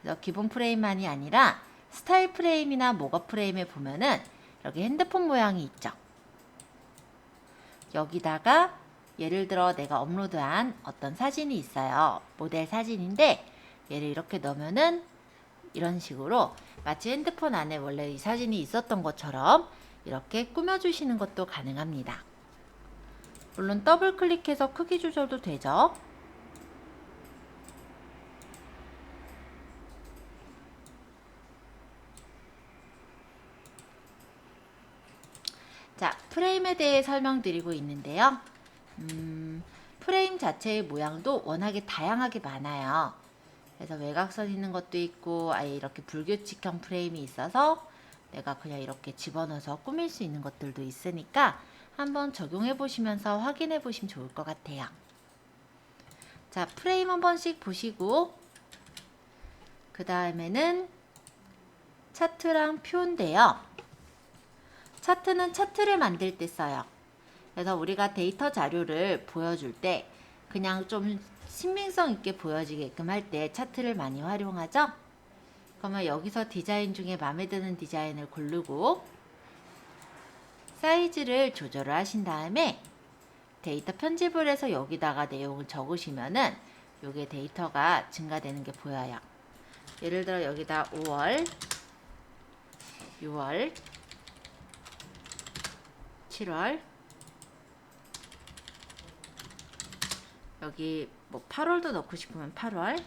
A: 그래서 기본 프레임만이 아니라 스타일 프레임이나 모거 프레임에 보면은 여기 핸드폰 모양이 있죠. 여기다가 예를 들어 내가 업로드한 어떤 사진이 있어요. 모델 사진인데 얘를 이렇게 넣으면은 이런 식으로 마치 핸드폰 안에 원래 이 사진이 있었던 것처럼 이렇게 꾸며주시는 것도 가능합니다. 물론 더블 클릭해서 크기 조절도 되죠. 자, 프레임에 대해 설명드리고 있는데요. 프레임 자체의 모양도 워낙에 다양하게 많아요. 그래서 외곽선 있는 것도 있고 아예 이렇게 불규칙형 프레임이 있어서 내가 그냥 이렇게 집어넣어서 꾸밀 수 있는 것들도 있으니까 한번 적용해 보시면서 확인해 보시면 좋을 것 같아요. 자, 프레임 한 번씩 보시고 그 다음에는 차트랑 표인데요. 차트는 차트를 만들 때 써요. 그래서 우리가 데이터 자료를 보여줄 때 그냥 좀 신빙성 있게 보여지게끔 할 때 차트를 많이 활용하죠. 그러면 여기서 디자인 중에 마음에 드는 디자인을 고르고 사이즈를 조절을 하신 다음에 데이터 편집을 해서 여기다가 내용을 적으시면은 요게 데이터가 증가되는 게 보여요. 예를 들어 여기다 5월, 6월, 7월, 여기 뭐 8월도 넣고 싶으면 8월,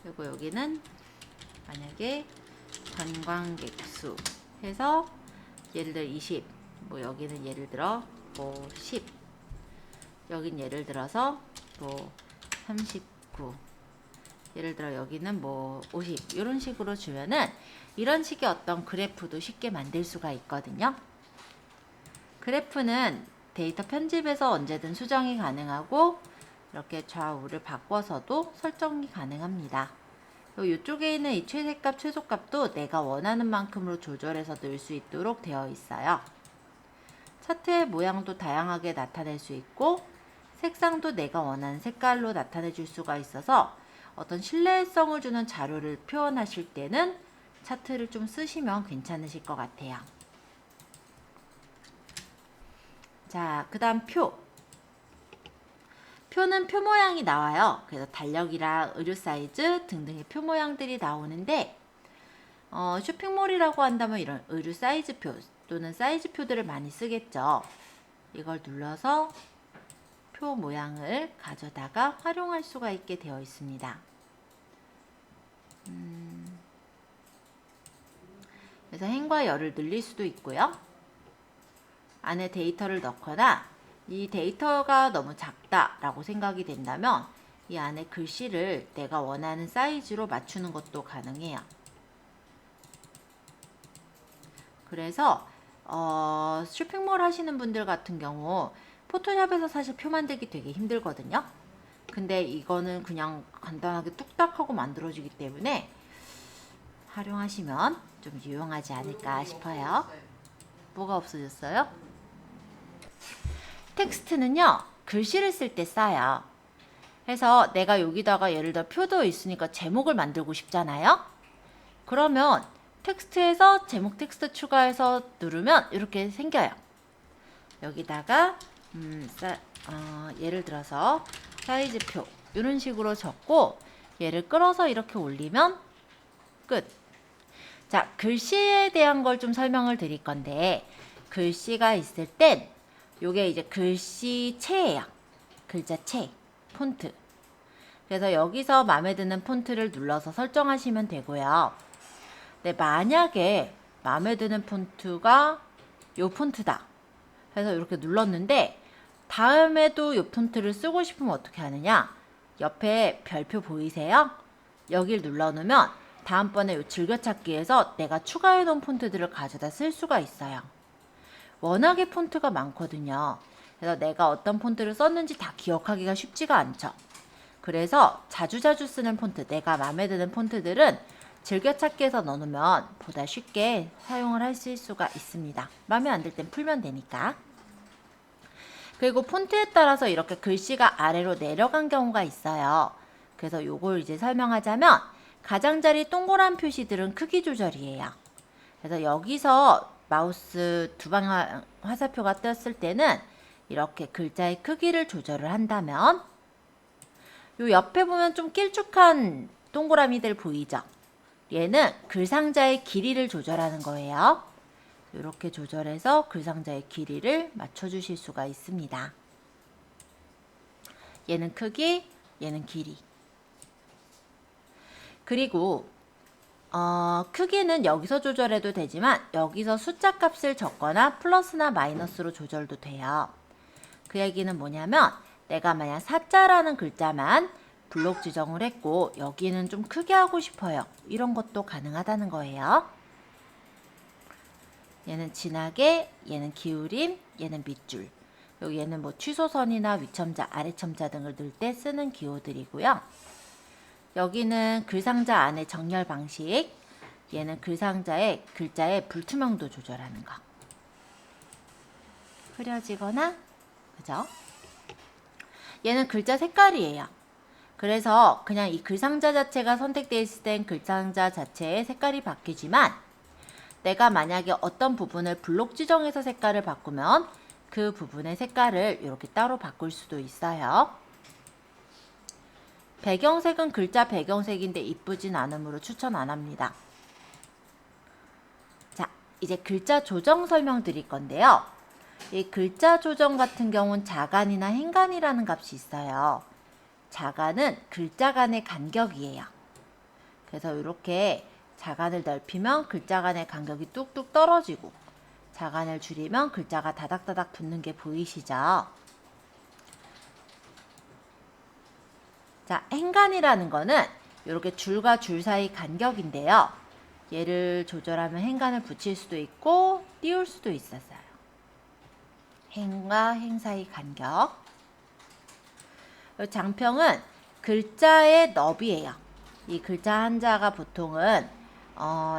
A: 그리고 여기는 만약에 관광객 수 해서 예를 들어 20, 뭐 여기는 예를 들어 뭐 10, 여긴 예를 들어서 뭐 39, 예를 들어 여기는 뭐 50, 이런 식으로 주면은 이런 식의 어떤 그래프도 쉽게 만들 수가 있거든요. 그래프는 데이터 편집에서 언제든 수정이 가능하고 이렇게 좌우를 바꿔서도 설정이 가능합니다. 이쪽에 있는 이 최대값, 최소값도 내가 원하는 만큼으로 조절해서 넣을 수 있도록 되어 있어요. 차트의 모양도 다양하게 나타낼 수 있고 색상도 내가 원하는 색깔로 나타내 줄 수가 있어서 어떤 신뢰성을 주는 자료를 표현하실 때는 차트를 좀 쓰시면 괜찮으실 것 같아요. 자, 그 다음 표. 표는 표 모양이 나와요. 그래서 달력이랑 의류 사이즈 등등의 표 모양들이 나오는데 쇼핑몰이라고 한다면 이런 의류 사이즈표 또는 사이즈표들을 많이 쓰겠죠. 이걸 눌러서 표 모양을 가져다가 활용할 수가 있게 되어 있습니다. 그래서 행과 열을 늘릴 수도 있고요. 안에 데이터를 넣거나 이 데이터가 너무 작다라고 생각이 된다면 이 안에 글씨를 내가 원하는 사이즈로 맞추는 것도 가능해요. 그래서 쇼핑몰 하시는 분들 같은 경우 포토샵에서 사실 표 만들기 되게 힘들거든요. 근데 이거는 그냥 간단하게 뚝딱 하고 만들어지기 때문에 활용하시면 좀 유용하지 않을까 싶어요. 뭐가 없어졌어요? 텍스트는요, 글씨를 쓸 때 써요. 그래서 내가 여기다가 예를 들어 표도 있으니까 제목을 만들고 싶잖아요. 그러면 텍스트에서 제목 텍스트 추가해서 누르면 이렇게 생겨요. 여기다가 예를 들어서 사이즈표 이런 식으로 적고 얘를 끌어서 이렇게 올리면 끝. 자, 글씨에 대한 걸 좀 설명을 드릴 건데 글씨가 있을 땐 요게 이제 글씨체예요. 글자체, 폰트. 그래서 여기서 마음에 드는 폰트를 눌러서 설정하시면 되고요. 네, 만약에 마음에 드는 폰트가 요 폰트다. 그래서 이렇게 눌렀는데 다음에도 요 폰트를 쓰고 싶으면 어떻게 하느냐? 옆에 별표 보이세요? 여길 눌러놓으면 다음번에 요 즐겨찾기에서 내가 추가해 놓은 폰트들을 가져다 쓸 수가 있어요. 워낙에 폰트가 많거든요. 그래서 내가 어떤 폰트를 썼는지 다 기억하기가 쉽지가 않죠. 그래서 자주자주 쓰는 폰트, 내가 마음에 드는 폰트들은 즐겨찾기에서 넣어놓으면 보다 쉽게 사용을 하실 수가 있습니다. 마음에 안 들 땐 풀면 되니까. 그리고 폰트에 따라서 이렇게 글씨가 아래로 내려간 경우가 있어요. 그래서 요걸 이제 설명하자면 가장자리 동그란 표시들은 크기 조절이에요. 그래서 여기서 마우스 두 방향 화살표가 떴을 때는 이렇게 글자의 크기를 조절을 한다면 요 옆에 보면 좀 길쭉한 동그라미들 보이죠? 얘는 글상자의 길이를 조절하는 거예요. 이렇게 조절해서 글상자의 길이를 맞춰주실 수가 있습니다. 얘는 크기, 얘는 길이. 그리고 크기는 여기서 조절해도 되지만 여기서 숫자 값을 적거나 플러스나 마이너스로 조절도 돼요. 그 얘기는 뭐냐면 내가 만약 사자라는 글자만 블록 지정을 했고 여기는 좀 크게 하고 싶어요. 이런 것도 가능하다는 거예요. 얘는 진하게, 얘는 기울임, 얘는 밑줄. 여기 얘는 뭐 취소선이나 위첨자, 아래첨자 등을 넣을 때 쓰는 기호들이고요. 여기는 글상자 안에 정렬 방식, 얘는 글상자의 글자의 불투명도 조절하는 거. 흐려지거나, 그죠? 얘는 글자 색깔이에요. 그래서 그냥 이 글상자 자체가 선택되어 있을 땐 글상자 자체의 색깔이 바뀌지만 내가 만약에 어떤 부분을 블록 지정해서 색깔을 바꾸면 그 부분의 색깔을 이렇게 따로 바꿀 수도 있어요. 배경색은 글자 배경색인데 이쁘진 않으므로 추천 안 합니다. 자, 이제 글자 조정 설명드릴 건데요. 이 글자 조정 같은 경우는 자간이나 행간이라는 값이 있어요. 자간은 글자 간의 간격이에요. 그래서 이렇게 자간을 넓히면 글자 간의 간격이 뚝뚝 떨어지고 자간을 줄이면 글자가 다닥다닥 붙는 게 보이시죠? 자, 행간이라는 거는 이렇게 줄과 줄 사이 간격인데요. 얘를 조절하면 행간을 붙일 수도 있고 띄울 수도 있었어요. 행과 행 사이 간격. 장평은 글자의 너비예요. 이 글자 한자가 보통은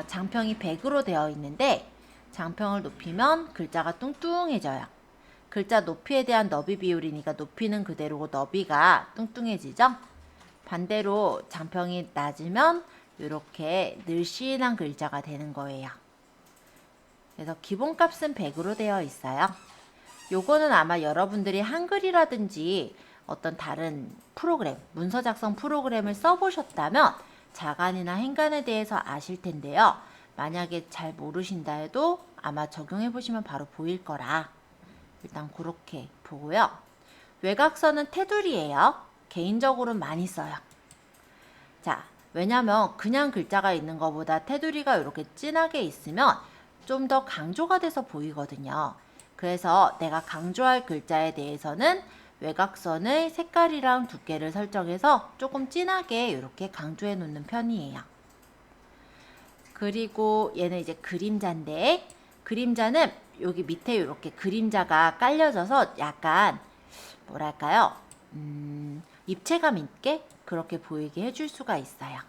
A: 장평이 100으로 되어 있는데 장평을 높이면 글자가 뚱뚱해져요. 글자 높이에 대한 너비 비율이니까 높이는 그대로고 너비가 뚱뚱해지죠. 반대로 장평이 낮으면 이렇게 늘씬한 글자가 되는 거예요. 그래서 기본값은 100으로 되어 있어요. 요거는 아마 여러분들이 한글이라든지 어떤 다른 프로그램, 문서 작성 프로그램을 써보셨다면 자간이나 행간에 대해서 아실 텐데요. 만약에 잘 모르신다 해도 아마 적용해 보시면 바로 보일 거라 일단 그렇게 보고요. 외곽선은 테두리예요. 개인적으로는 많이 써요. 자, 왜냐면 그냥 글자가 있는 것보다 테두리가 이렇게 진하게 있으면 좀 더 강조가 돼서 보이거든요. 그래서 내가 강조할 글자에 대해서는 외곽선의 색깔이랑 두께를 설정해서 조금 진하게 이렇게 강조해 놓는 편이에요. 그리고 얘는 이제 그림자인데 그림자는 여기 밑에 이렇게 그림자가 깔려져서 약간 뭐랄까요? 입체감 있게 그렇게 보이게 해줄 수가 있어요.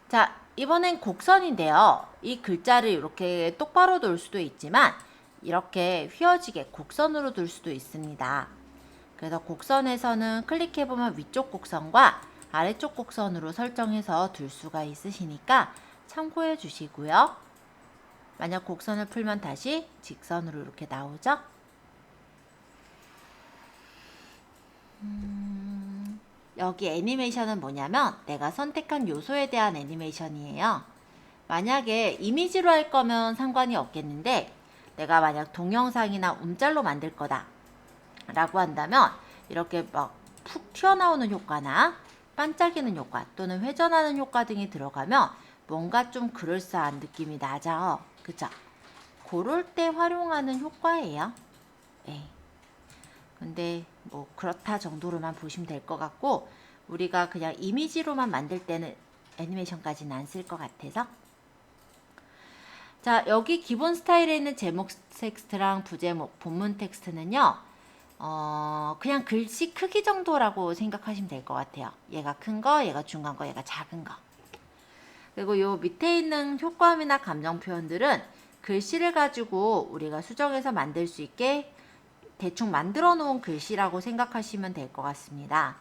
A: 자, 이번엔 곡선인데요. 이 글자를 이렇게 똑바로 놓을 수도 있지만 이렇게 휘어지게 곡선으로 둘 수도 있습니다. 그래서 곡선에서는 클릭해보면 위쪽 곡선과 아래쪽 곡선으로 설정해서 둘 수가 있으시니까 참고해 주시고요. 만약 곡선을 풀면 다시 직선으로 이렇게 나오죠. 여기 애니메이션은 뭐냐면 내가 선택한 요소에 대한 애니메이션이에요. 만약에 이미지로 할 거면 상관이 없겠는데 내가 만약 동영상이나 움짤로 만들 거다 라고 한다면 이렇게 막 푹 튀어나오는 효과나 반짝이는 효과 또는 회전하는 효과 등이 들어가면 뭔가 좀 그럴싸한 느낌이 나죠. 그쵸? 그럴 때 활용하는 효과예요. 네. 근데 뭐 그렇다 정도로만 보시면 될 것 같고 우리가 그냥 이미지로만 만들 때는 애니메이션까지는 안 쓸 것 같아서 자, 여기 기본 스타일에 있는 제목 텍스트랑 부제목, 본문 텍스트는요. 그냥 글씨 크기 정도라고 생각하시면 될 것 같아요. 얘가 큰 거, 얘가 중간 거, 얘가 작은 거. 그리고 요 밑에 있는 효과음이나 감정 표현들은 글씨를 가지고 우리가 수정해서 만들 수 있게 대충 만들어 놓은 글씨라고 생각하시면 될 것 같습니다.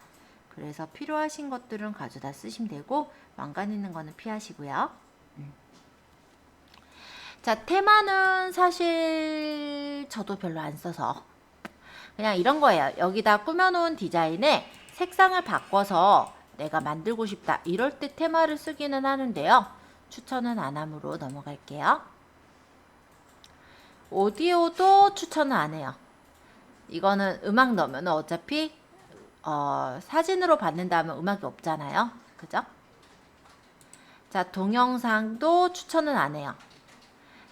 A: 그래서 필요하신 것들은 가져다 쓰시면 되고 왕관 있는 거는 피하시고요. 자, 테마는 사실 저도 별로 안 써서 그냥 이런 거예요. 여기다 꾸며놓은 디자인에 색상을 바꿔서 내가 만들고 싶다 이럴 때 테마를 쓰기는 하는데요. 추천은 안 하므로 넘어갈게요. 오디오도 추천은 안 해요. 이거는 음악 넣으면 어차피 사진으로 받는다면 음악이 없잖아요. 그죠? 자, 동영상도 추천은 안 해요.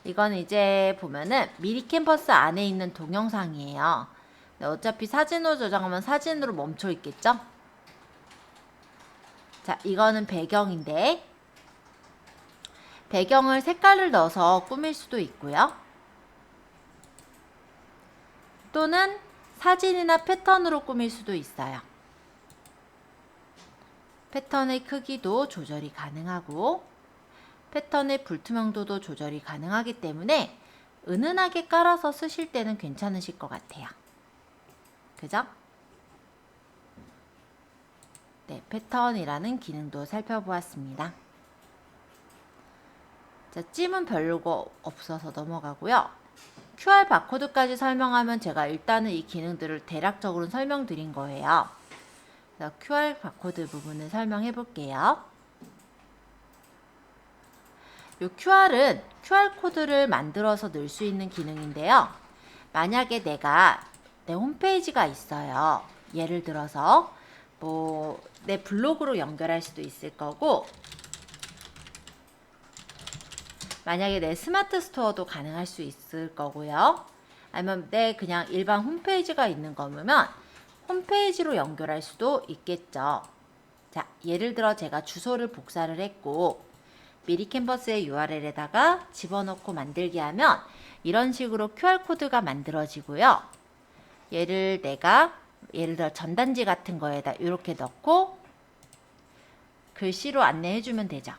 A: 이건 이제 보면은 미리 캔버스 안에 있는 동영상이에요. 어차피 사진으로 저장하면 사진으로 멈춰 있겠죠? 자, 이거는 배경인데 배경을 색깔을 넣어서 꾸밀 수도 있고요. 또는 사진이나 패턴으로 꾸밀 수도 있어요. 패턴의 크기도 조절이 가능하고 패턴의 불투명도도 조절이 가능하기 때문에 은은하게 깔아서 쓰실 때는 괜찮으실 것 같아요. 그죠? 네, 패턴이라는 기능도 살펴보았습니다. 자, 찜은 별거 없어서 넘어가고요. QR 바코드까지 설명하면 제가 일단은 이 기능들을 대략적으로 설명드린 거예요. 그래서 QR 바코드 부분을 설명해 볼게요. 이 QR은 QR코드를 만들어서 넣을 수 있는 기능인데요. 만약에 내가 내 홈페이지가 있어요. 예를 들어서 뭐 내 블로그로 연결할 수도 있을 거고 만약에 내 스마트 스토어도 가능할 수 있을 거고요. 아니면 내 그냥 일반 홈페이지가 있는 거면 홈페이지로 연결할 수도 있겠죠. 자, 예를 들어 제가 주소를 복사를 했고 미리 캔버스의 URL에다가 집어넣고 만들기 하면 이런 식으로 QR코드가 만들어지고요. 예를 들어 전단지 같은 거에다 이렇게 넣고 글씨로 안내해주면 되죠.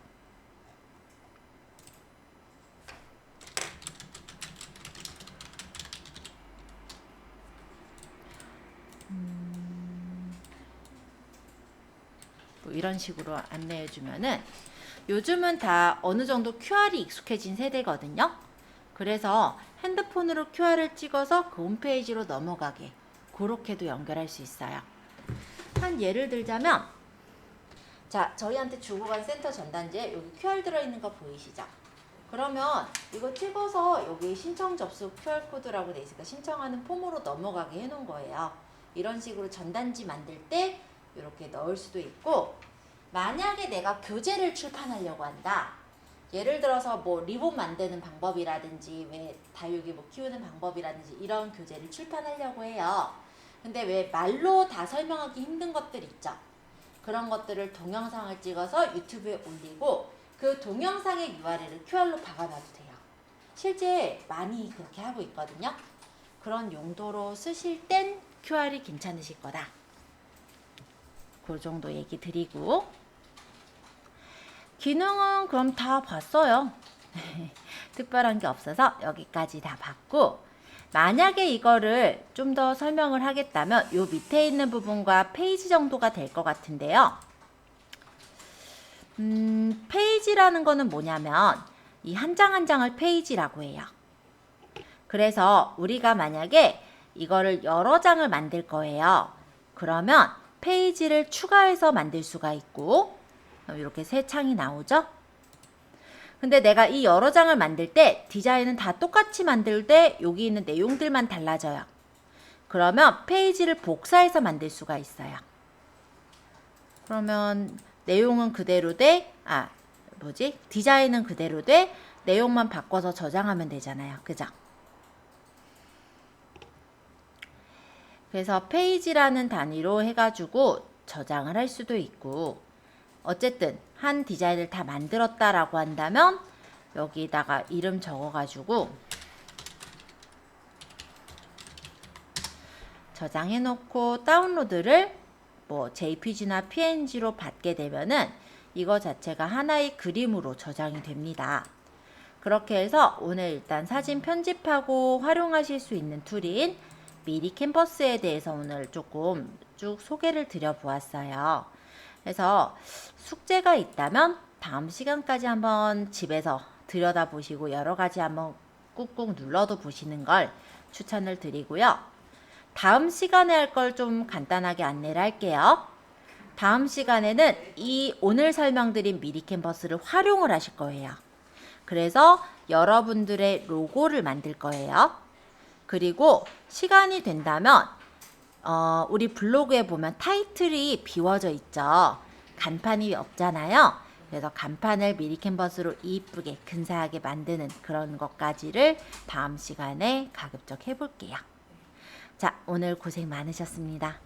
A: 뭐 이런 식으로 안내해주면은 요즘은 다 어느 정도 QR이 익숙해진 세대거든요. 그래서 핸드폰으로 QR을 찍어서 그 홈페이지로 넘어가게 그렇게도 연결할 수 있어요. 한 예를 들자면 자, 저희한테 주고 간 센터 전단지에 여기 QR 들어있는 거 보이시죠? 그러면 이거 찍어서 여기 신청 접수 QR코드라고 돼 있으니까 신청하는 폼으로 넘어가게 해놓은 거예요. 이런 식으로 전단지 만들 때 이렇게 넣을 수도 있고 만약에 내가 교재를 출판하려고 한다. 예를 들어서 뭐 리본 만드는 방법이라든지 왜 다육이 뭐 키우는 방법이라든지 이런 교재를 출판하려고 해요. 근데 왜 말로 다 설명하기 힘든 것들 있죠. 그런 것들을 동영상을 찍어서 유튜브에 올리고 그 동영상의 URL을 QR로 박아놔도 돼요. 실제 많이 그렇게 하고 있거든요. 그런 용도로 쓰실 땐 QR이 괜찮으실 거다. 그 정도 얘기 드리고 기능은 그럼 다 봤어요. 특별한 게 없어서 여기까지 다 봤고 만약에 이거를 좀 더 설명을 하겠다면 요 밑에 있는 부분과 페이지 정도가 될 것 같은데요. 페이지라는 거는 뭐냐면 이 한 장 한 장을 페이지라고 해요. 그래서 우리가 만약에 이거를 여러 장을 만들 거예요. 그러면 페이지를 추가해서 만들 수가 있고 이렇게 세 창이 나오죠. 근데 내가 이 여러 장을 만들 때 디자인은 다 똑같이 만들 때 여기 있는 내용들만 달라져요. 그러면 페이지를 복사해서 만들 수가 있어요. 그러면 내용은 그대로 돼, 디자인은 그대로 돼, 내용만 바꿔서 저장하면 되잖아요. 그죠? 그래서 페이지라는 단위로 해가지고 저장을 할 수도 있고 어쨌든 한 디자인을 다 만들었다라고 한다면 여기다가 이름 적어가지고 저장해 놓고 다운로드를 뭐 JPG나 PNG로 받게 되면은 이거 자체가 하나의 그림으로 저장이 됩니다. 그렇게 해서 오늘 일단 사진 편집하고 활용하실 수 있는 툴인 미리 캔버스에 대해서 오늘 조금 쭉 소개를 드려 보았어요. 그래서 숙제가 있다면 다음 시간까지 한번 집에서 들여다보시고 여러 가지 한번 꾹꾹 눌러도 보시는 걸 추천을 드리고요. 다음 시간에 할 걸 좀 간단하게 안내를 할게요. 다음 시간에는 이 오늘 설명드린 미리 캔버스를 활용을 하실 거예요. 그래서 여러분들의 로고를 만들 거예요. 그리고 시간이 된다면 우리 블로그에 보면 타이틀이 비워져 있죠. 간판이 없잖아요. 그래서 간판을 미리 캔버스로 이쁘게 근사하게 만드는 그런 것까지를 다음 시간에 가급적 해볼게요. 자, 오늘 고생 많으셨습니다.